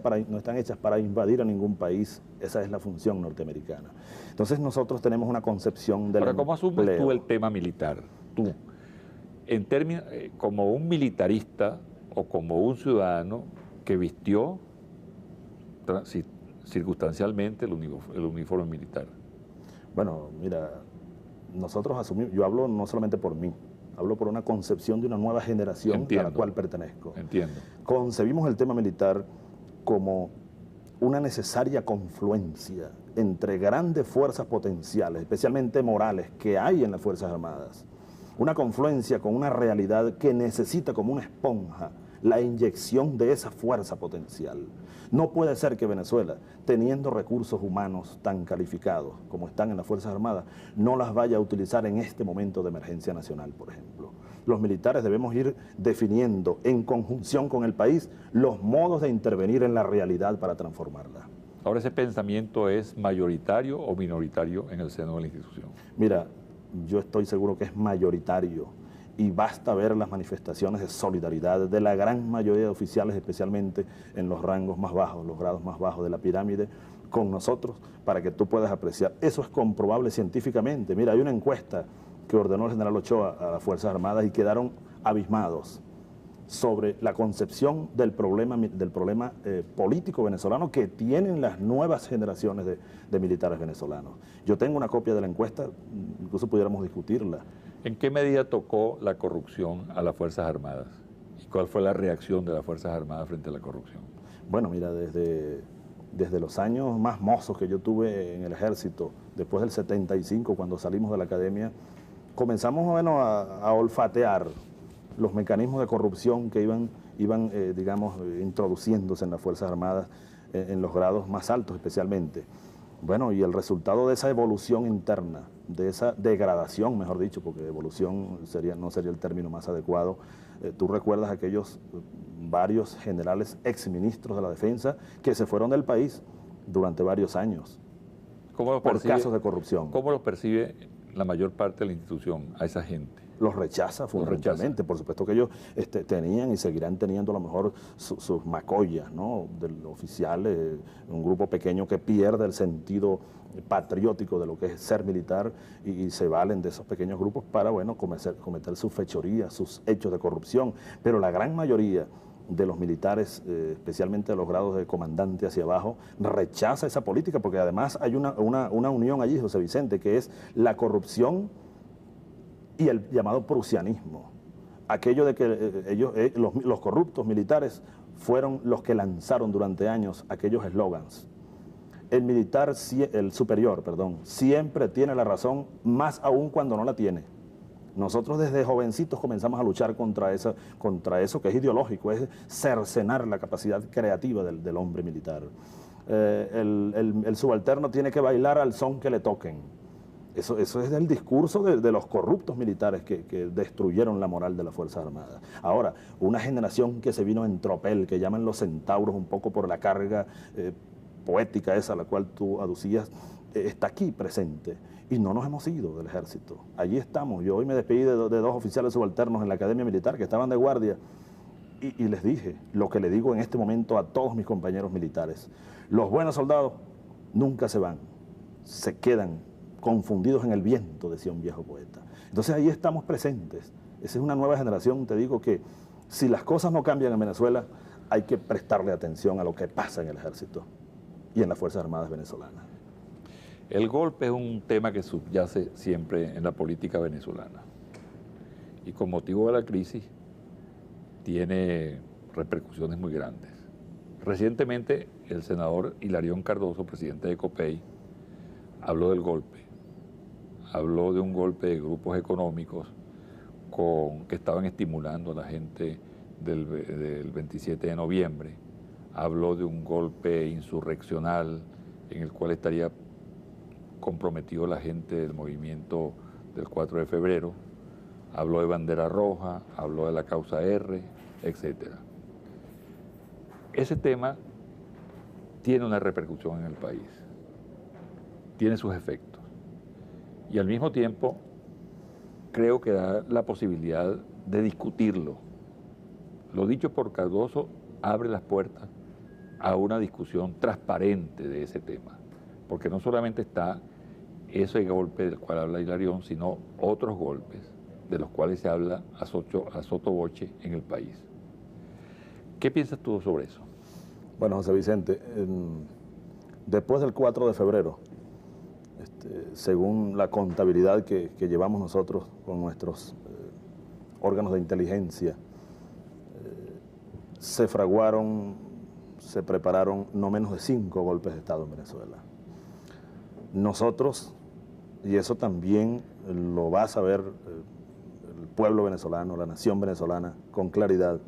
para invadir a ningún país. Esa es la función norteamericana. Entonces nosotros tenemos una concepción del Ahora, ¿cómo asumes tú el tema militar? Tú, en términos, como un militarista o como un ciudadano que vistió circunstancialmente el uniforme militar. Bueno, mira, nosotros asumimos, yo hablo no solamente por mí, hablo por una concepción de una nueva generación a la cual pertenezco. Entiendo. Concebimos el tema militar como una necesaria confluencia entre grandes fuerzas potenciales, especialmente morales, que hay en las Fuerzas Armadas. Una confluencia con una realidad que necesita como una esponja la inyección de esa fuerza potencial. No puede ser que Venezuela, teniendo recursos humanos tan calificados como están en las Fuerzas Armadas, no las vaya a utilizar en este momento de emergencia nacional, por ejemplo. Los militares debemos ir definiendo en conjunción con el país los modos de intervenir en la realidad para transformarla. Ahora, ¿ese pensamiento es mayoritario o minoritario en el seno de la institución? Mira, yo estoy seguro que es mayoritario. Y basta ver las manifestaciones de solidaridad de la gran mayoría de oficiales, especialmente en los rangos más bajos, los grados más bajos de la pirámide, con nosotros, para que tú puedas apreciar. Eso es comprobable científicamente. Mira, hay una encuesta que ordenó el general Ochoa a las Fuerzas Armadas y quedaron abismados sobre la concepción del problema político venezolano que tienen las nuevas generaciones de militares venezolanos. Yo tengo una copia de la encuesta, incluso pudiéramos discutirla. ¿En qué medida tocó la corrupción a las Fuerzas Armadas? ¿Y cuál fue la reacción de las Fuerzas Armadas frente a la corrupción? Bueno, mira, desde los años más mozos que yo tuve en el ejército, después del 75, cuando salimos de la academia, comenzamos a olfatear los mecanismos de corrupción que iban digamos, introduciéndose en las Fuerzas Armadas en los grados más altos especialmente. Bueno, y el resultado de esa evolución interna, de esa degradación, mejor dicho, porque evolución no sería el término más adecuado, tú recuerdas aquellos varios generales exministros de la defensa que se fueron del país durante varios años por casos de corrupción. ¿Cómo los percibe la mayor parte de la institución a esa gente? Los rechaza fundamentalmente. Por supuesto que ellos tenían y seguirán teniendo a lo mejor sus macollas, ¿no? Del oficial, un grupo pequeño que pierde el sentido patriótico de lo que es ser militar y se valen de esos pequeños grupos para, bueno, cometer sus fechorías, sus hechos de corrupción. Pero la gran mayoría de los militares, especialmente de los grados de comandante hacia abajo, rechaza esa política porque además hay una unión allí, José Vicente, que es la corrupción y el llamado prusianismo. Aquello de que los corruptos militares fueron los que lanzaron durante años aquellos eslogans. El superior, siempre tiene la razón, más aún cuando no la tiene. Nosotros desde jovencitos comenzamos a luchar contra eso que es ideológico, es cercenar la capacidad creativa del hombre militar. El subalterno tiene que bailar al son que le toquen. Eso es del discurso de los corruptos militares que destruyeron la moral de las Fuerzas Armadas. Ahora, una generación que se vino en tropel, que llaman los centauros un poco por la carga poética esa a la cual tú aducías, está aquí presente. Y no nos hemos ido del ejército. Allí estamos. Yo hoy me despedí de dos oficiales subalternos en la Academia Militar que estaban de guardia y les dije lo que le digo en este momento a todos mis compañeros militares. Los buenos soldados nunca se van, se quedan confundidos en el viento, decía un viejo poeta. Entonces ahí estamos presentes. Esa es una nueva generación, te digo que si las cosas no cambian en Venezuela, hay que prestarle atención a lo que pasa en el ejército y en las Fuerzas Armadas venezolanas. El golpe es un tema que subyace siempre en la política venezolana y con motivo de la crisis tiene repercusiones muy grandes. Recientemente el senador Hilarión Cardoso, presidente de COPEI, habló del golpe. Habló de un golpe de grupos económicos que estaban estimulando a la gente del 27 de noviembre. Habló de un golpe insurreccional en el cual estaría comprometido la gente del movimiento del 4 de febrero. Habló de bandera roja, habló de la causa R, etc. Ese tema tiene una repercusión en el país, tiene sus efectos. Y al mismo tiempo creo que da la posibilidad de discutirlo. Lo dicho por Cardoso abre las puertas a una discusión transparente de ese tema, porque no solamente está ese golpe del cual habla Hilarión, sino otros golpes de los cuales se habla a sotoboche en el país. ¿Qué piensas tú sobre eso? Bueno, José Vicente, después del 4 de febrero, según la contabilidad que llevamos nosotros con nuestros órganos de inteligencia, se fraguaron, se prepararon no menos de 5 golpes de Estado en Venezuela. Nosotros, y eso también lo va a saber el pueblo venezolano, la nación venezolana, con claridad,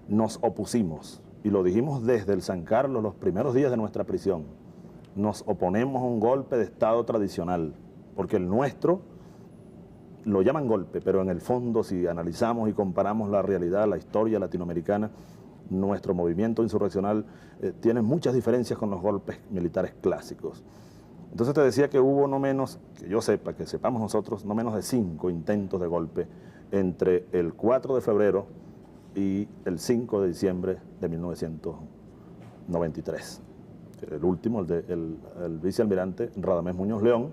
nos opusimos, y lo dijimos desde el San Carlos, los primeros días de nuestra prisión. Nos oponemos a un golpe de Estado tradicional, porque el nuestro lo llaman golpe, pero en el fondo, si analizamos y comparamos la realidad, la historia latinoamericana, nuestro movimiento insurreccional tiene muchas diferencias con los golpes militares clásicos. Entonces te decía que hubo no menos, que yo sepa, que sepamos nosotros, no menos de 5 intentos de golpe entre el 4 de febrero y el 5 de diciembre de 1993. El último, el vicealmirante Radamés Muñoz León.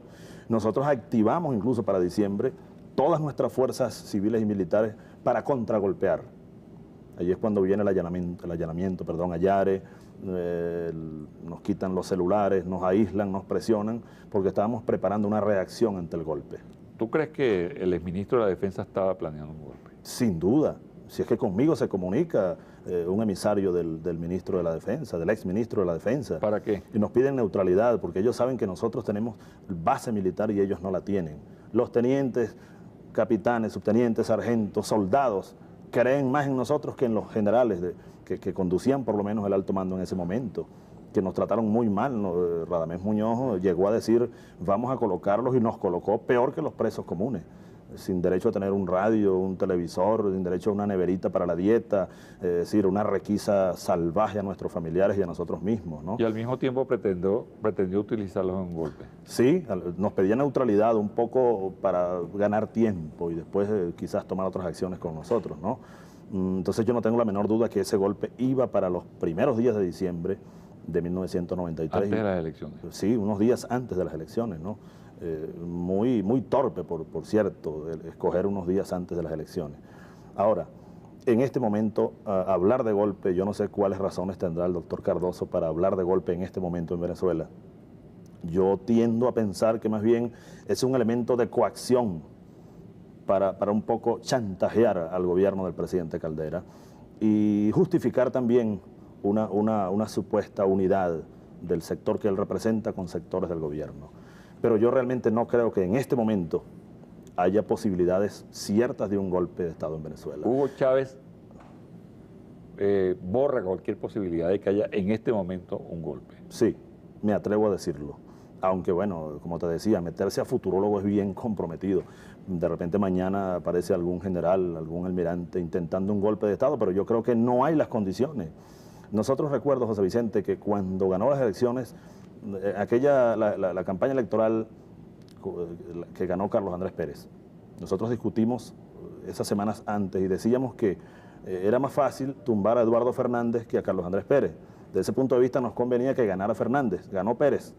Nosotros activamos incluso para diciembre todas nuestras fuerzas civiles y militares para contragolpear. Allí es cuando viene el allanamiento a Yare, nos quitan los celulares, nos aíslan, nos presionan, porque estábamos preparando una reacción ante el golpe. ¿Tú crees que el exministro de la Defensa estaba planeando un golpe? Sin duda. Si es que conmigo se comunica un emisario del ministro de la Defensa, del exministro de la Defensa. ¿Para qué? Y nos piden neutralidad, porque ellos saben que nosotros tenemos base militar y ellos no la tienen. Los tenientes, capitanes, subtenientes, sargentos, soldados, creen más en nosotros que en los generales que conducían por lo menos el alto mando en ese momento, que nos trataron muy mal. Radamés Muñoz llegó a decir, vamos a colocarlos, y nos colocó peor que los presos comunes, sin derecho a tener un radio, un televisor, sin derecho a una neverita para la dieta, es decir, una requisa salvaje a nuestros familiares y a nosotros mismos, ¿no? Y al mismo tiempo pretendió utilizarlos en un golpe. Sí, nos pedía neutralidad un poco para ganar tiempo y después quizás tomar otras acciones con nosotros, ¿no? Entonces yo no tengo la menor duda que ese golpe iba para los primeros días de diciembre de 1993. Antes de las elecciones. Sí, unos días antes de las elecciones, ¿no? Muy torpe, por cierto, escoger unos días antes de las elecciones. Ahora, en este momento, hablar de golpe, yo no sé cuáles razones tendrá el doctor Cardoso para hablar de golpe en este momento en Venezuela. Yo tiendo a pensar que más bien es un elemento de coacción para un poco chantajear al gobierno del presidente Caldera y justificar también una supuesta unidad del sector que él representa con sectores del gobierno. Pero yo realmente no creo que en este momento haya posibilidades ciertas de un golpe de Estado en Venezuela. Hugo Chávez borra cualquier posibilidad de que haya en este momento un golpe. Sí, me atrevo a decirlo. Aunque bueno, como te decía, meterse a futurólogo es bien comprometido. De repente mañana aparece algún general, algún almirante intentando un golpe de Estado, pero yo creo que no hay las condiciones. Nosotros recuerdo, José Vicente, que cuando ganó las elecciones, la campaña electoral que ganó Carlos Andrés Pérez, nosotros discutimos esas semanas antes y decíamos que era más fácil tumbar a Eduardo Fernández que a Carlos Andrés Pérez. Desde ese punto de vista nos convenía que ganara Fernández, ganó Pérez.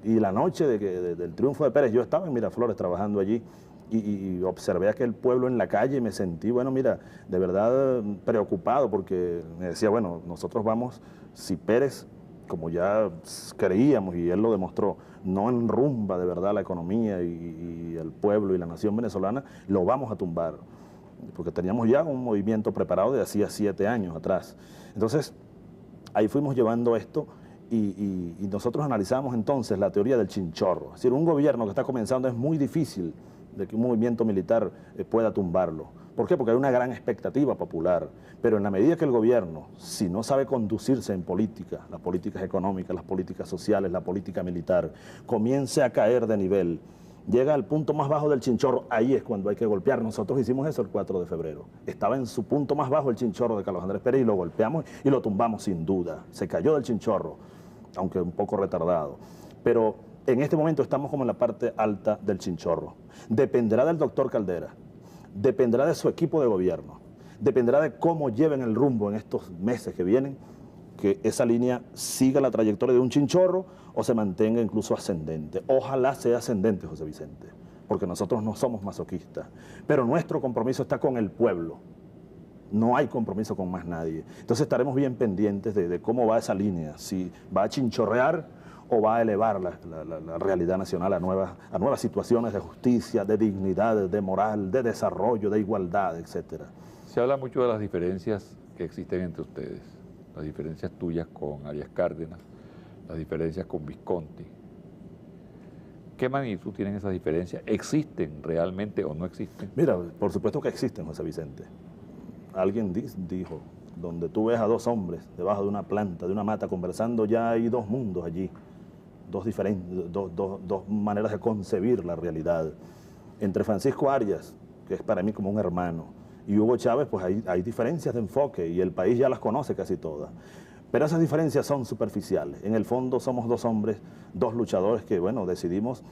Y la noche del triunfo de Pérez, yo estaba en Miraflores trabajando allí y observé a aquel pueblo en la calle y me sentí, bueno, mira, de verdad preocupado porque me decía, bueno, nosotros vamos, si Pérez, como ya creíamos y él lo demostró, no enrumba de verdad la economía y el pueblo y la nación venezolana, lo vamos a tumbar, porque teníamos ya un movimiento preparado de hacía 7 años atrás. Entonces, ahí fuimos llevando esto. Y nosotros analizamos entonces la teoría del chinchorro. Es decir, un gobierno que está comenzando es muy difícil de que un movimiento militar pueda tumbarlo. ¿Por qué? Porque hay una gran expectativa popular. Pero en la medida que el gobierno, si no sabe conducirse en política, las políticas económicas, las políticas sociales, la política militar, comience a caer de nivel, llega al punto más bajo del chinchorro, ahí es cuando hay que golpear. Nosotros hicimos eso el 4 de febrero. Estaba en su punto más bajo el chinchorro de Carlos Andrés Pérez y lo golpeamos y lo tumbamos sin duda. Se cayó del chinchorro, aunque un poco retardado. Pero en este momento estamos como en la parte alta del chinchorro. Dependerá del doctor Caldera, dependerá de su equipo de gobierno, dependerá de cómo lleven el rumbo en estos meses que vienen, que esa línea siga la trayectoria de un chinchorro o se mantenga incluso ascendente. Ojalá sea ascendente, José Vicente, porque nosotros no somos masoquistas, pero nuestro compromiso está con el pueblo. No hay compromiso con más nadie. Entonces estaremos bien pendientes de cómo va esa línea, si va a chinchorrear o va a elevar la realidad nacional a nuevas situaciones de justicia, de dignidad, de moral, de desarrollo, de igualdad, etcétera. Se habla mucho de las diferencias que existen entre ustedes, las diferencias tuyas con Arias Cárdenas, las diferencias con Visconti. ¿Qué magnitud tienen esas diferencias? ¿Existen realmente o no existen? Mira, por supuesto que existen, José Vicente. Alguien dijo, donde tú ves a 2 hombres debajo de una planta, de una mata, conversando, ya hay 2 mundos allí, dos maneras de concebir la realidad. Entre Francisco Arias, que es para mí como un hermano, y Hugo Chávez, pues hay diferencias de enfoque y el país ya las conoce casi todas. Pero esas diferencias son superficiales. En el fondo somos 2 hombres, 2 luchadores que, bueno, decidimos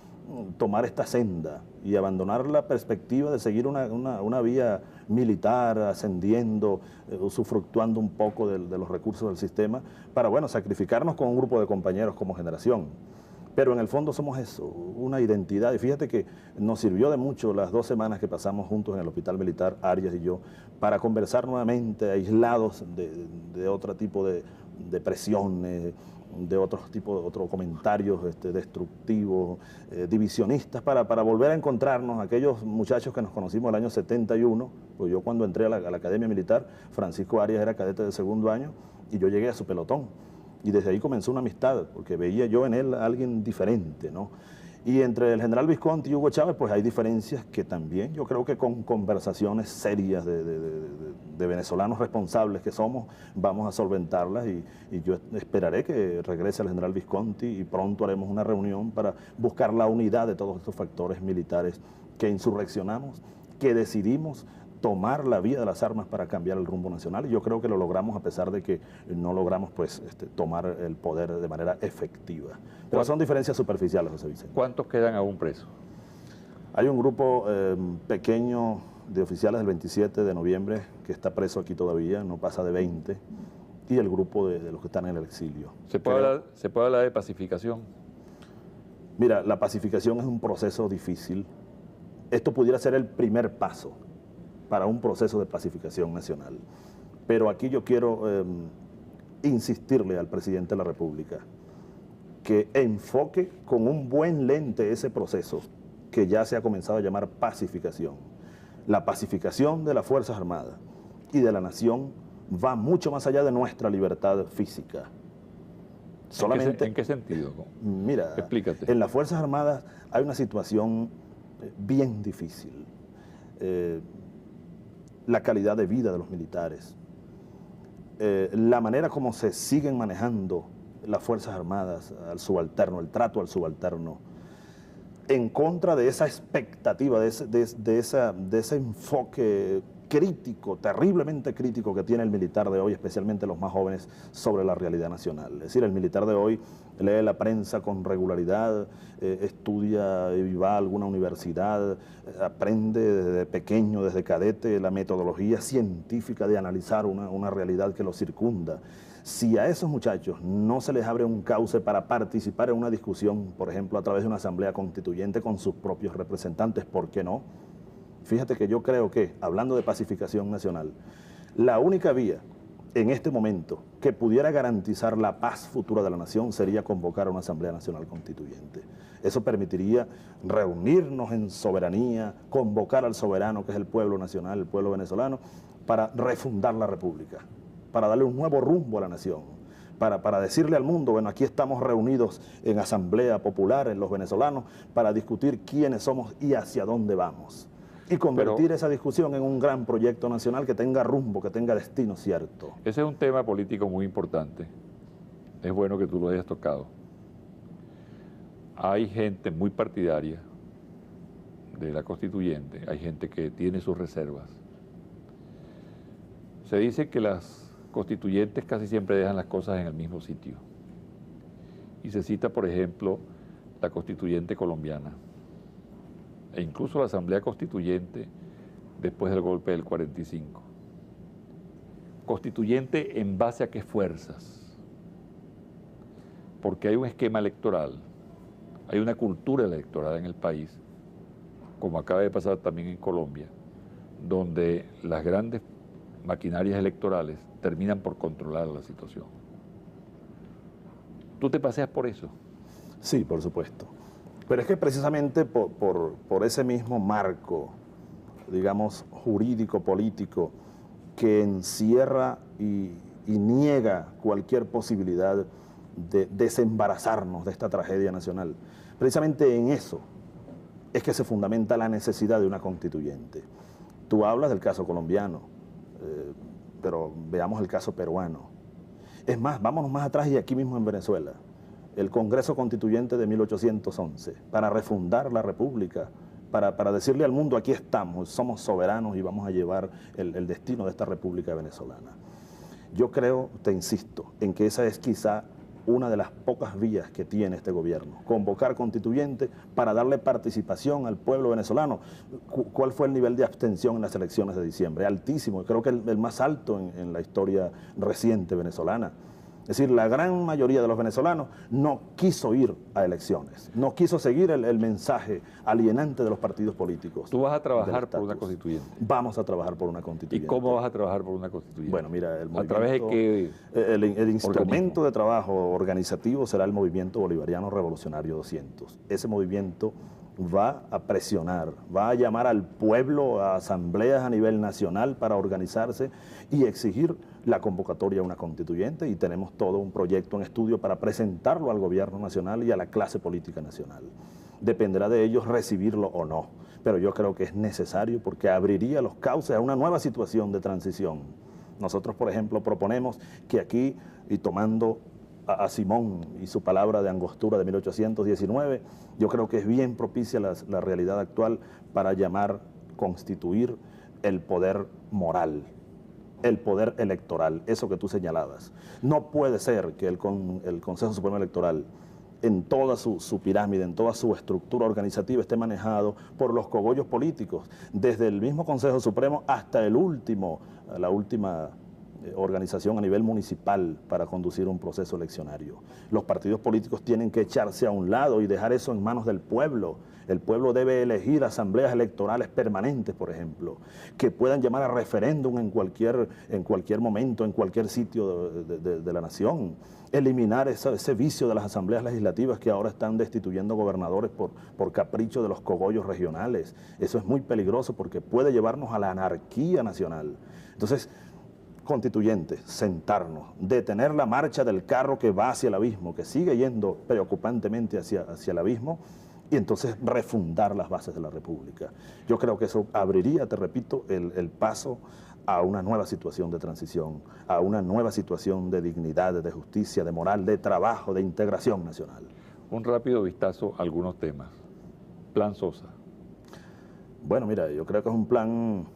tomar esta senda y abandonar la perspectiva de seguir una vía militar, ascendiendo, usufructuando un poco de los recursos del sistema, para, bueno, sacrificarnos con un grupo de compañeros como generación. Pero en el fondo somos eso, una identidad. Y fíjate que nos sirvió de mucho las 2 semanas que pasamos juntos en el Hospital Militar, Arias y yo, para conversar nuevamente, aislados de otro tipo de presiones, de otros comentarios destructivos, divisionistas, para volver a encontrarnos, aquellos muchachos que nos conocimos el año 71, pues yo cuando entré a la Academia Militar, Francisco Arias era cadete de 2º año y yo llegué a su pelotón. Y desde ahí comenzó una amistad, porque veía yo en él a alguien diferente, ¿no? Y entre el general Visconti y Hugo Chávez, pues hay diferencias que también yo creo que con conversaciones serias de venezolanos responsables que somos, vamos a solventarlas y yo esperaré que regrese el general Visconti y pronto haremos una reunión para buscar la unidad de todos estos factores militares que insurreccionamos, que decidimos tomar la vía de las armas para cambiar el rumbo nacional, y yo creo que lo logramos a pesar de que no logramos pues tomar el poder de manera efectiva. Pero son diferencias superficiales, José Vicente. ¿Cuántos quedan aún presos? Hay un grupo pequeño de oficiales del 27 de noviembre que está preso aquí todavía, no pasa de 20, y el grupo de los que están en el exilio. ¿Se puede hablar de pacificación? Mira, la pacificación es un proceso difícil. Esto pudiera ser el primer paso para un proceso de pacificación nacional. Pero aquí yo quiero insistirle al presidente de la República que enfoque con un buen lente ese proceso que ya se ha comenzado a llamar pacificación. La pacificación de las Fuerzas Armadas y de la nación va mucho más allá de nuestra libertad física. Solamente, ¿En qué sentido? Mira, explícate. En las Fuerzas Armadas hay una situación bien difícil. La calidad de vida de los militares, la manera como se siguen manejando las Fuerzas Armadas al subalterno, el trato al subalterno, en contra de esa expectativa, de ese enfoque crítico, terriblemente crítico que tiene el militar de hoy, especialmente los más jóvenes, sobre la realidad nacional. Es decir, el militar de hoy lee la prensa con regularidad, estudia y va a alguna universidad, aprende desde pequeño, desde cadete, la metodología científica de analizar una realidad que lo circunda. Si a esos muchachos no se les abre un cauce para participar en una discusión, por ejemplo, a través de una asamblea constituyente con sus propios representantes, ¿por qué no? Fíjate que yo creo que, hablando de pacificación nacional, la única vía en este momento que pudiera garantizar la paz futura de la nación sería convocar a una Asamblea Nacional Constituyente. Eso permitiría reunirnos en soberanía, convocar al soberano, que es el pueblo nacional, el pueblo venezolano, para refundar la República, para darle un nuevo rumbo a la nación, para decirle al mundo, bueno, aquí estamos reunidos en Asamblea Popular, en los venezolanos, para discutir quiénes somos y hacia dónde vamos. Y convertir esa discusión en un gran proyecto nacional que tenga rumbo, que tenga destino cierto. Ese es un tema político muy importante. Es bueno que tú lo hayas tocado. Hay gente muy partidaria de la constituyente, hay gente que tiene sus reservas. Se dice que las constituyentes casi siempre dejan las cosas en el mismo sitio. Y se cita, por ejemplo, la constituyente colombiana, e incluso la Asamblea Constituyente después del golpe del 45. Constituyente en base a qué fuerzas, porque hay un esquema electoral, hay una cultura electoral en el país, como acaba de pasar también en Colombia, donde las grandes maquinarias electorales terminan por controlar la situación. ¿Tú te paseas por eso? Sí, por supuesto. Pero es que precisamente por ese mismo marco, digamos, jurídico, político, que encierra y niega cualquier posibilidad de desembarazarnos de esta tragedia nacional, precisamente en eso es que se fundamenta la necesidad de una constituyente. Tú hablas del caso colombiano, pero veamos el caso peruano. Es más, vámonos más atrás y aquí mismo en Venezuela. El Congreso Constituyente de 1811, para refundar la República, para decirle al mundo, aquí estamos, somos soberanos y vamos a llevar el destino de esta República venezolana. Yo creo, te insisto, en que esa es quizá una de las pocas vías que tiene este gobierno, convocar constituyente para darle participación al pueblo venezolano. ¿Cuál fue el nivel de abstención en las elecciones de diciembre? Altísimo, creo que el más alto en la historia reciente venezolana. Es decir, la gran mayoría de los venezolanos no quiso ir a elecciones, no quiso seguir el mensaje alienante de los partidos políticos. ¿Tú vas a trabajar por una constituyente? Vamos a trabajar por una constituyente. ¿Y cómo vas a trabajar por una constituyente? Bueno, mira, ¿A través de qué el instrumento de trabajo organizativo será el Movimiento Bolivariano Revolucionario 200. Ese movimiento va a presionar, va a llamar al pueblo a asambleas a nivel nacional para organizarse y exigir la convocatoria a una constituyente, y tenemos todo un proyecto en estudio para presentarlo al gobierno nacional y a la clase política nacional. Dependerá de ellos recibirlo o no, pero yo creo que es necesario porque abriría los cauces a una nueva situación de transición. Nosotros, por ejemplo, proponemos que aquí, y tomando a Simón y su palabra de Angostura de 1819, yo creo que es bien propicia la realidad actual para constituir el poder moral, el poder electoral, eso que tú señalabas. No puede ser que el Consejo Supremo Electoral, en toda su pirámide, en toda su estructura organizativa, esté manejado por los cogollos políticos, desde el mismo Consejo Supremo hasta la última organización a nivel municipal para conducir un proceso eleccionario. Los partidos políticos tienen que echarse a un lado y dejar eso en manos del pueblo. El pueblo debe elegir asambleas electorales permanentes, por ejemplo, que puedan llamar a referéndum en cualquier momento, en cualquier sitio de la nación. Eliminar ese vicio de las asambleas legislativas que ahora están destituyendo gobernadores por capricho de los cogollos regionales. Eso es muy peligroso porque puede llevarnos a la anarquía nacional. Entonces, constituyentes, sentarnos, detener la marcha del carro que va hacia el abismo, que sigue yendo preocupantemente hacia el abismo, y entonces refundar las bases de la República. Yo creo que eso abriría, te repito, el paso a una nueva situación de transición, a una nueva situación de dignidad, de justicia, de moral, de trabajo, de integración nacional. Un rápido vistazo a algunos temas. Plan Sosa. Bueno, mira, yo creo que es un plan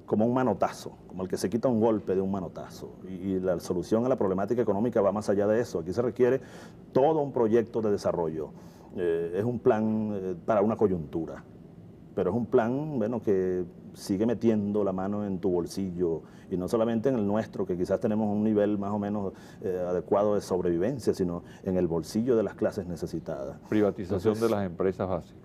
como un manotazo, como el que se quita un golpe de un manotazo. Y la solución a la problemática económica va más allá de eso. Aquí se requiere todo un proyecto de desarrollo. Es un plan para una coyuntura, pero es un plan, bueno, que sigue metiendo la mano en tu bolsillo, y no solamente en el nuestro, que quizás tenemos un nivel más o menos adecuado de sobrevivencia, sino en el bolsillo de las clases necesitadas. Privatización de las empresas básicas.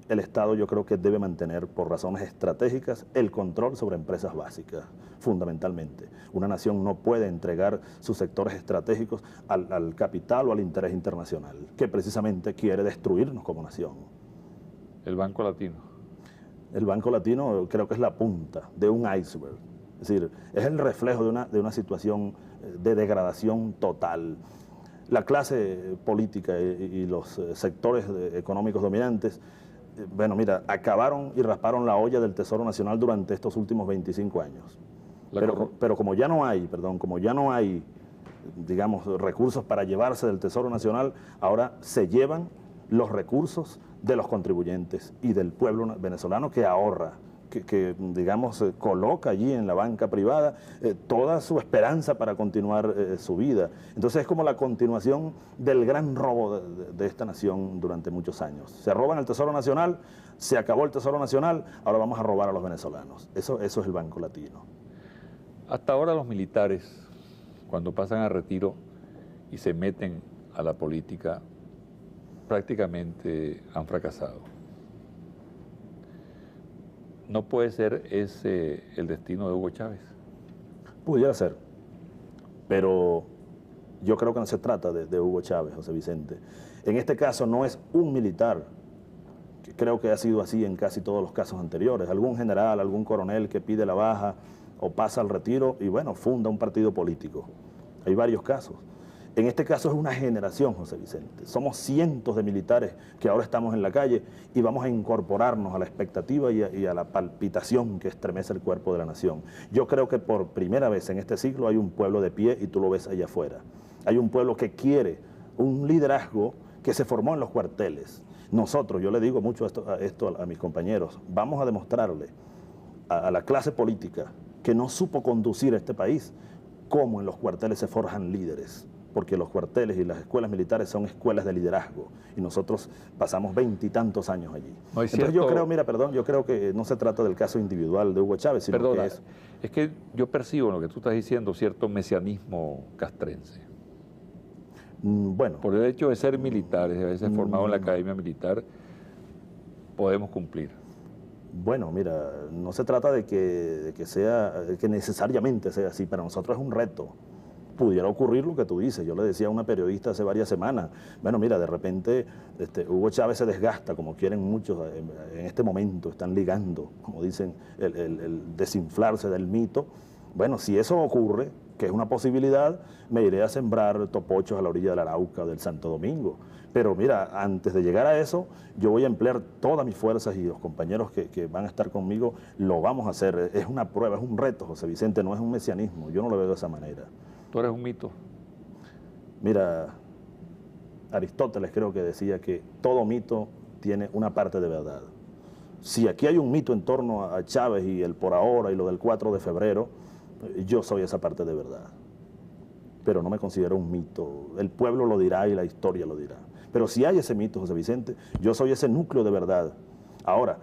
El Estado, yo creo que debe mantener, por razones estratégicas, el control sobre empresas básicas, fundamentalmente. Una nación no puede entregar sus sectores estratégicos al capital o al interés internacional, que precisamente quiere destruirnos como nación. El Banco Latino. El Banco Latino creo que es la punta de un iceberg. Es decir, es el reflejo de una situación de degradación total. La clase política y los sectores económicos dominantes, bueno, mira, acabaron y rasparon la olla del Tesoro Nacional durante estos últimos 25 años. Pero como ya no hay, digamos, recursos para llevarse del Tesoro Nacional, ahora se llevan los recursos de los contribuyentes y del pueblo venezolano que ahorra, que digamos, coloca allí en la banca privada toda su esperanza para continuar su vida. Entonces es como la continuación del gran robo de esta nación durante muchos años. Se roban el Tesoro Nacional, se acabó el Tesoro Nacional, ahora vamos a robar a los venezolanos. Eso es el Banco Latino. Hasta ahora los militares, cuando pasan a retiro y se meten a la política, prácticamente han fracasado. ¿No puede ser ese el destino de Hugo Chávez? Pudiera ser, pero yo creo que no se trata de Hugo Chávez, José Vicente. En este caso no es un militar, que creo que ha sido así en casi todos los casos anteriores. Algún general, algún coronel que pide la baja o pasa al retiro y bueno, funda un partido político. Hay varios casos. En este caso es una generación, José Vicente. Somos cientos de militares que ahora estamos en la calle y vamos a incorporarnos a la expectativa y a la palpitación que estremece el cuerpo de la nación. Yo creo que por primera vez en este siglo hay un pueblo de pie y tú lo ves allá afuera. Hay un pueblo que quiere un liderazgo que se formó en los cuarteles. Nosotros, yo le digo mucho esto a mis compañeros, vamos a demostrarle a la clase política que no supo conducir a este país cómo en los cuarteles se forjan líderes. Porque los cuarteles y las escuelas militares son escuelas de liderazgo y nosotros pasamos 20 y tantos años allí. No es Entonces cierto, yo creo que no se trata del caso individual de Hugo Chávez, sino perdona, que es que yo percibo en lo que tú estás diciendo cierto mesianismo castrense. Bueno. Por el hecho de ser militares, de haberse formado en la academia militar, podemos cumplir. Bueno, mira, no se trata de que necesariamente sea así, para nosotros es un reto. Pudiera ocurrir lo que tú dices. Yo le decía a una periodista hace varias semanas, bueno, mira, de repente Hugo Chávez se desgasta, como quieren muchos en este momento, están ligando, como dicen, el desinflarse del mito. Bueno, si eso ocurre, que es una posibilidad, me iré a sembrar topochos a la orilla del Arauca o del Santo Domingo. Pero mira, antes de llegar a eso, yo voy a emplear todas mis fuerzas y los compañeros que van a estar conmigo, lo vamos a hacer. Es una prueba, es un reto, José Vicente, no es un mesianismo, yo no lo veo de esa manera. ¿Tú eres un mito? Mira, Aristóteles creo que decía que todo mito tiene una parte de verdad. Si aquí hay un mito en torno a Chávez y el por ahora y lo del 4 de febrero, yo soy esa parte de verdad. Pero no me considero un mito. El pueblo lo dirá y la historia lo dirá. Pero si hay ese mito, José Vicente, yo soy ese núcleo de verdad. Ahora,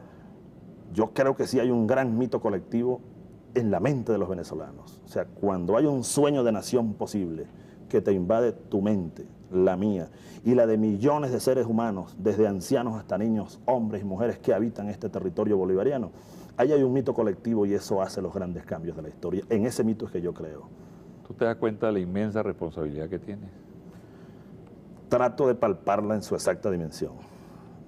yo creo que sí hay un gran mito colectivo en la mente de los venezolanos. O sea, cuando hay un sueño de nación posible que te invade tu mente, la mía, y la de millones de seres humanos, desde ancianos hasta niños, hombres y mujeres que habitan este territorio bolivariano, ahí hay un mito colectivo y eso hace los grandes cambios de la historia. En ese mito es que yo creo. ¿Tú te das cuenta de la inmensa responsabilidad que tienes? Trato de palparla en su exacta dimensión.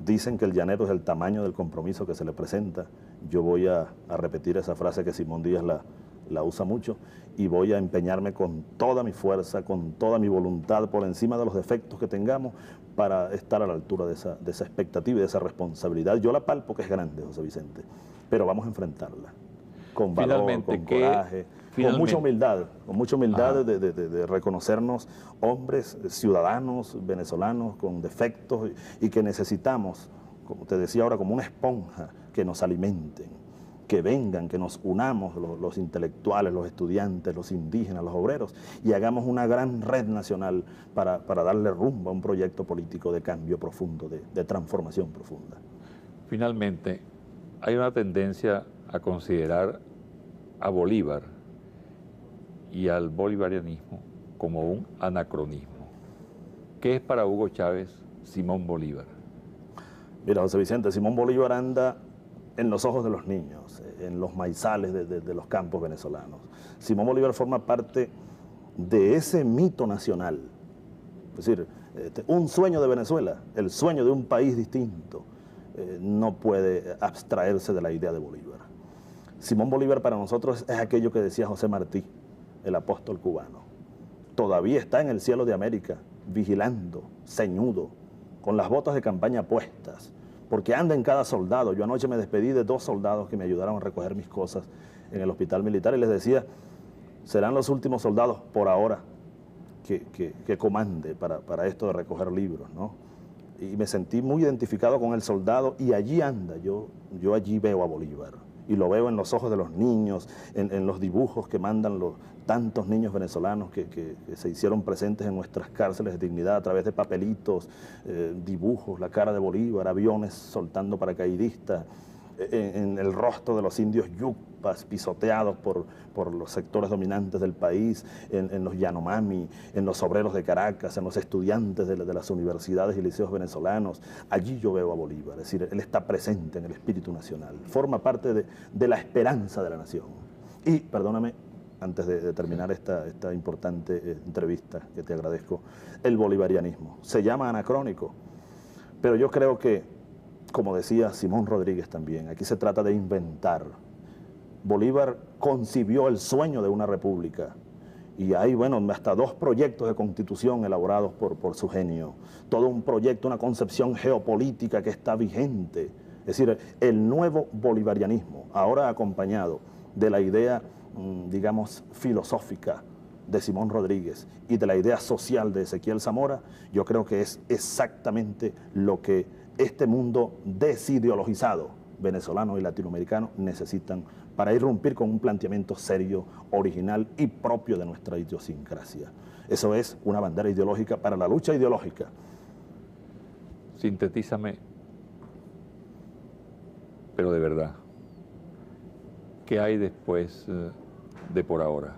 Dicen que el llanero es el tamaño del compromiso que se le presenta. Yo voy a repetir esa frase que Simón Díaz la usa mucho y voy a empeñarme con toda mi fuerza, con toda mi voluntad, por encima de los defectos que tengamos, para estar a la altura de esa expectativa y de esa responsabilidad. Yo la palpo que es grande, José Vicente, pero vamos a enfrentarla con valor, con coraje, con mucha humildad de reconocernos hombres, ciudadanos, venezolanos con defectos y que necesitamos, como te decía ahora, como una esponja, que nos alimenten, que vengan, que nos unamos los intelectuales, los estudiantes, los indígenas, los obreros, y hagamos una gran red nacional para darle rumbo a un proyecto político de cambio profundo, de transformación profunda. Finalmente, hay una tendencia a considerar a Bolívar y al bolivarianismo como un anacronismo. ¿Qué es para Hugo Chávez Simón Bolívar? Mira, José Vicente, Simón Bolívar anda en los ojos de los niños, en los maizales de los campos venezolanos. Simón Bolívar forma parte de ese mito nacional, es decir, un sueño de Venezuela, el sueño de un país distinto, no puede abstraerse de la idea de Bolívar. Simón Bolívar para nosotros es aquello que decía José Martí, el apóstol cubano. Todavía está en el cielo de América, vigilando, ceñudo, con las botas de campaña puestas, porque anda en cada soldado. Yo anoche me despedí de 2 soldados que me ayudaron a recoger mis cosas en el hospital militar y les decía, serán los últimos soldados por ahora que comande para esto de recoger libros, ¿no? Y me sentí muy identificado con el soldado y allí anda, yo allí veo a Bolívar. Y lo veo en los ojos de los niños, en los dibujos que mandan los tantos niños venezolanos que se hicieron presentes en nuestras cárceles de dignidad a través de papelitos, dibujos, la cara de Bolívar, aviones soltando paracaidistas, en el rostro de los indios yucpas pisoteados por los sectores dominantes del país, en los Yanomami, en los obreros de Caracas, en los estudiantes de las universidades y liceos venezolanos. Allí yo veo a Bolívar, es decir, él está presente en el espíritu nacional, forma parte de la esperanza de la nación. Y, perdóname, antes de terminar esta importante entrevista, que te agradezco, el bolivarianismo. Se llama anacrónico, pero yo creo que, como decía Simón Rodríguez también, aquí se trata de inventar. Bolívar concibió el sueño de una república y hay, bueno, hasta 2 proyectos de constitución elaborados por su genio. Todo un proyecto, una concepción geopolítica que está vigente. Es decir, el nuevo bolivarianismo, ahora acompañado de la idea, digamos, filosófica de Simón Rodríguez y de la idea social de Ezequiel Zamora, yo creo que es exactamente lo que este mundo desideologizado, venezolano y latinoamericano, necesitan para irrumpir con un planteamiento serio, original y propio de nuestra idiosincrasia. Eso es una bandera ideológica para la lucha ideológica. Sintetízame, pero de verdad, ¿qué hay después de por ahora?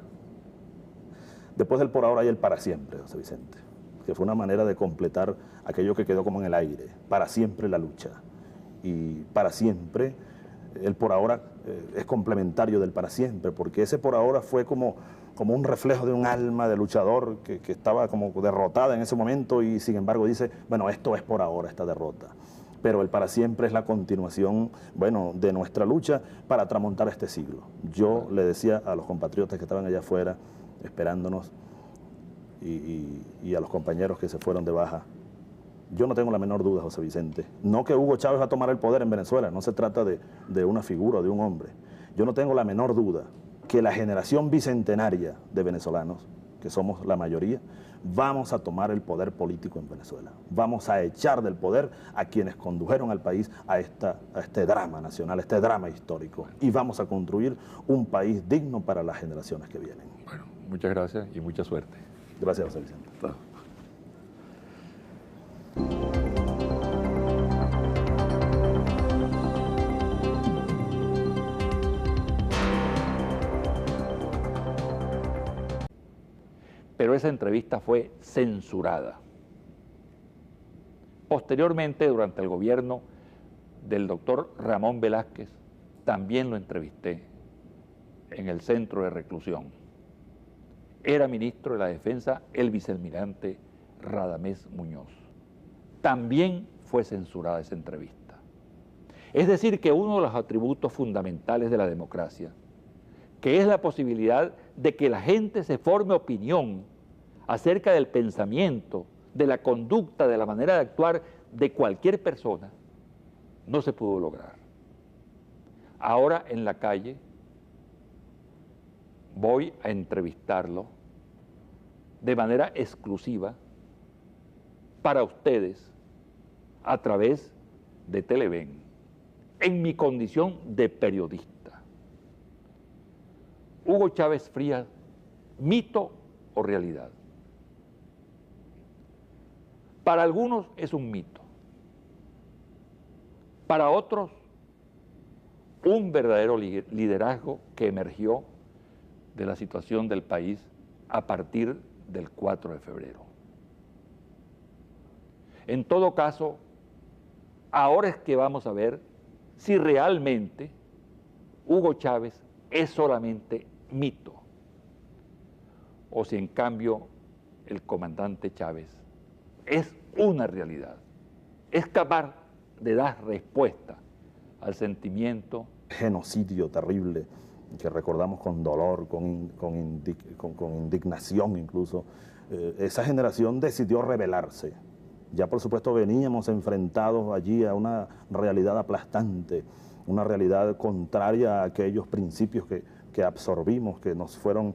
Después del por ahora hay el para siempre, José Vicente, que fue una manera de completar aquello que quedó como en el aire, para siempre la lucha. Y para siempre, el por ahora es complementario del para siempre, porque ese por ahora fue como un reflejo de un alma de luchador que estaba como derrotada en ese momento y sin embargo dice, bueno, esto es por ahora, esta derrota. Pero el para siempre es la continuación, bueno, de nuestra lucha para tramontar este siglo. Yo le decía a los compatriotas que estaban allá afuera, esperándonos, y a los compañeros que se fueron de baja, yo no tengo la menor duda, José Vicente, no que Hugo Chávez va a tomar el poder en Venezuela, no se trata de una figura, de un hombre. Yo no tengo la menor duda que la generación bicentenaria de venezolanos, que somos la mayoría, vamos a tomar el poder político en Venezuela. Vamos a echar del poder a quienes condujeron al país a este drama nacional, a este drama histórico. Y vamos a construir un país digno para las generaciones que vienen. Bueno, muchas gracias y mucha suerte. Gracias, José Vicente. pero esa entrevista fue censurada. Posteriormente, durante el gobierno del doctor Ramón Velázquez, también lo entrevisté en el centro de reclusión. Era ministro de la Defensa el vicealmirante Radamés Muñoz. También fue censurada esa entrevista. Es decir, que uno de los atributos fundamentales de la democracia, que es la posibilidad de que la gente se forme opinión acerca del pensamiento, de la conducta, de la manera de actuar de cualquier persona, no se pudo lograr. Ahora en la calle voy a entrevistarlo de manera exclusiva para ustedes a través de Televen, en mi condición de periodista. Hugo Chávez Frías, ¿mito o realidad? Para algunos es un mito, para otros un verdadero liderazgo que emergió de la situación del país a partir del 4 de febrero. En todo caso, ahora es que vamos a ver si realmente Hugo Chávez es solamente mito o si en cambio el comandante Chávez es una realidad, es capaz de dar respuesta al sentimiento. Genocidio terrible que recordamos con dolor, con indignación incluso. Esa generación decidió rebelarse. Ya por supuesto veníamos enfrentados allí a una realidad aplastante, una realidad contraria a aquellos principios que absorbimos, que nos fueron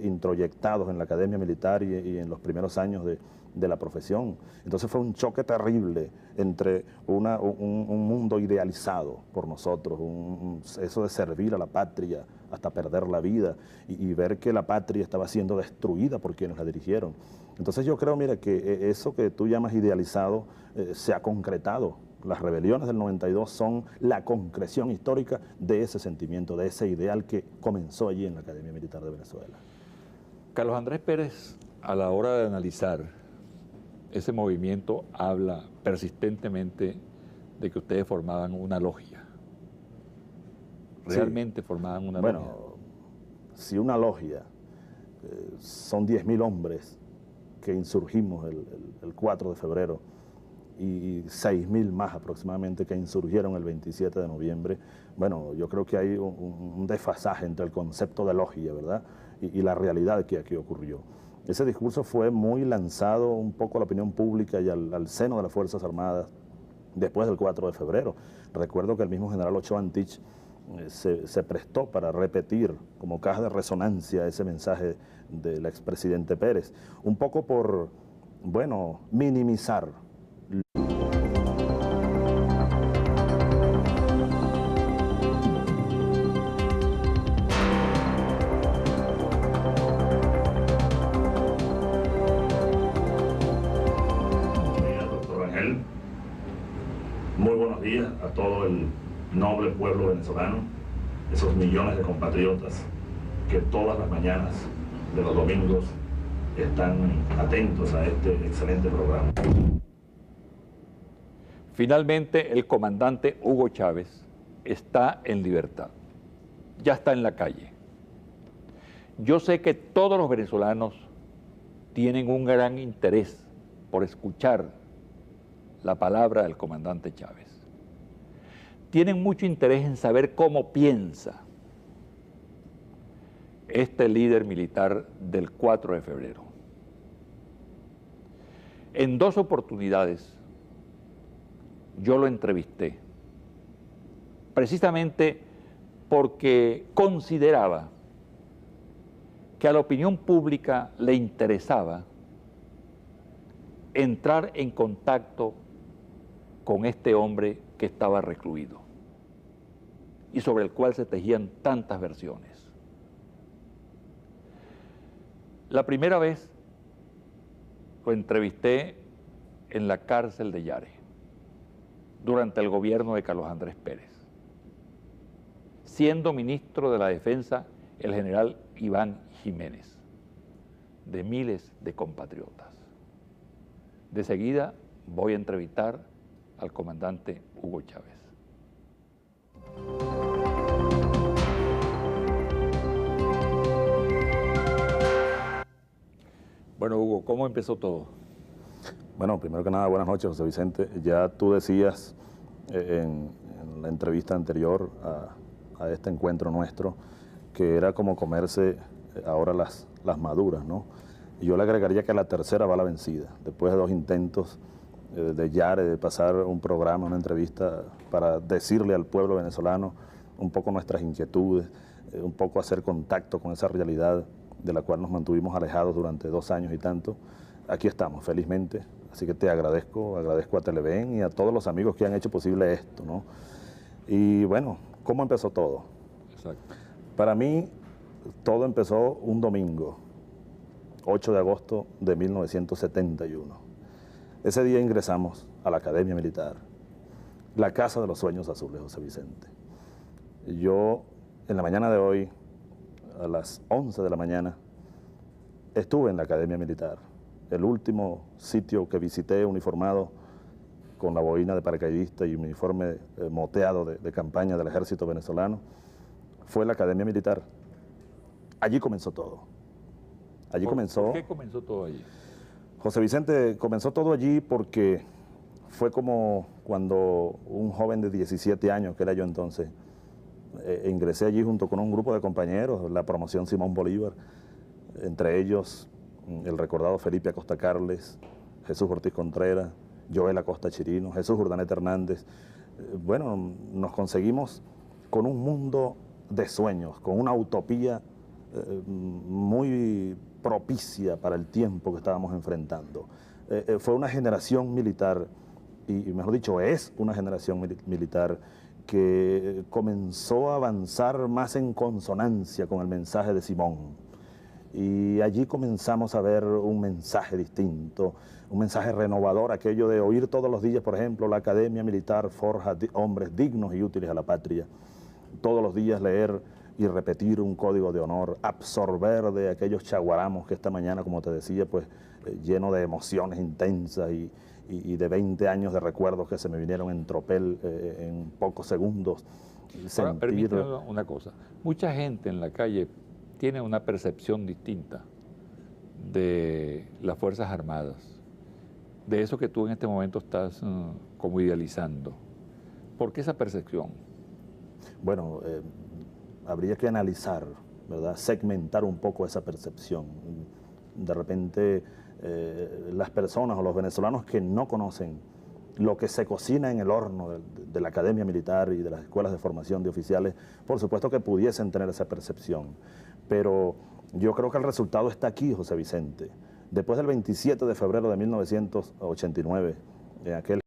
introyectados en la academia militar y en los primeros años de la profesión. Entonces fue un choque terrible entre un mundo idealizado por nosotros, eso de servir a la patria hasta perder la vida y ver que la patria estaba siendo destruida por quienes la dirigieron. Entonces yo creo, mira, que eso que tú llamas idealizado se ha concretado. Las rebeliones del 92 son la concreción histórica de ese sentimiento, de ese ideal que comenzó allí en la Academia Militar de Venezuela. Carlos Andrés Pérez, a la hora de analizar ese movimiento, habla persistentemente de que ustedes formaban una logia. ¿Realmente formaban una logia? Bueno, si una logia son 10.000 hombres que insurgimos el 4 de febrero y 6.000 más aproximadamente que insurgieron el 27 de noviembre, bueno, yo creo que hay un desfasaje entre el concepto de logia, ¿verdad?, y la realidad que aquí ocurrió. Ese discurso fue muy lanzado un poco a la opinión pública y al seno de las Fuerzas Armadas después del 4 de febrero. Recuerdo que el mismo general Ochoa Antich se prestó para repetir como caja de resonancia ese mensaje del expresidente Pérez, un poco por, bueno, minimizar. Doctor Ángel, muy buenos días a todo el noble pueblo venezolano, esos millones de compatriotas que todas las mañanas de los domingos están atentos a este excelente programa. Finalmente, el comandante Hugo Chávez está en libertad, ya está en la calle. Yo sé que todos los venezolanos tienen un gran interés por escuchar la palabra del comandante Chávez. Tienen mucho interés en saber cómo piensa este líder militar del 4 de febrero. En 2 oportunidades yo lo entrevisté, precisamente porque consideraba que a la opinión pública le interesaba entrar en contacto con este hombre que estaba recluido y sobre el cual se tejían tantas versiones. La primera vez lo entrevisté en la cárcel de Yare, durante el gobierno de Carlos Andrés Pérez, siendo ministro de la Defensa el general Iván Jiménez. de miles de compatriotas. De seguida voy a entrevistar al comandante Hugo Chávez. Bueno, Hugo, ¿cómo empezó todo? Bueno, primero que nada, buenas noches, José Vicente. Ya tú decías en la entrevista anterior a este encuentro nuestro que era como comerse ahora las maduras, ¿no? Y yo le agregaría que la tercera va la vencida. Después de 2 intentos de Yare, de pasar un programa, una entrevista para decirle al pueblo venezolano un poco nuestras inquietudes, un poco hacer contacto con esa realidad de la cual nos mantuvimos alejados durante 2 años y tanto. Aquí estamos, felizmente, así que te agradezco a Televen y a todos los amigos que han hecho posible esto, ¿no? Y bueno, ¿cómo empezó todo? Exacto. Para mí, todo empezó un domingo, 8 de agosto de 1971. Ese día ingresamos a la Academia Militar, la casa de los sueños azules, José Vicente. Yo, en la mañana de hoy, a las 11 de la mañana, estuve en la Academia Militar, el último sitio que visité uniformado con la boina de paracaidista y uniforme moteado de campaña del ejército venezolano, fue la Academia Militar. Allí comenzó todo. Allí comenzó... ¿Por qué comenzó todo allí? José Vicente, comenzó todo allí porque fue como cuando un joven de 17 años, que era yo entonces, ingresé allí junto con un grupo de compañeros, la promoción Simón Bolívar, entre ellos el recordado Felipe Acosta Carles, Jesús Ortiz Contreras, Joel Acosta Chirino, Jesús Urdaneta Hernández. Bueno, nos conseguimos con un mundo de sueños, con una utopía muy propicia para el tiempo que estábamos enfrentando. Fue una generación militar, y mejor dicho, es una generación militar que comenzó a avanzar más en consonancia con el mensaje de Simón. Y allí comenzamos a ver un mensaje distinto, un mensaje renovador, aquello de oír todos los días, por ejemplo, la Academia Militar forja hombres dignos y útiles a la patria. Todos los días leer y repetir un código de honor, absorber de aquellos chaguaramos que esta mañana, como te decía, pues lleno de emociones intensas y de 20 años de recuerdos que se me vinieron en tropel en pocos segundos. Ahora, permíteme una cosa. Mucha gente en la calle tiene una percepción distinta de las Fuerzas Armadas, de eso que tú en este momento estás como idealizando. ¿Por qué esa percepción? Bueno, habría que analizar, ¿verdad? Segmentar un poco esa percepción. De repente, las personas o los venezolanos que no conocen lo que se cocina en el horno de la Academia Militar y de las escuelas de formación de oficiales, por supuesto que pudiesen tener esa percepción. Pero yo creo que el resultado está aquí, José Vicente. Después del 27 de febrero de 1989, en aquel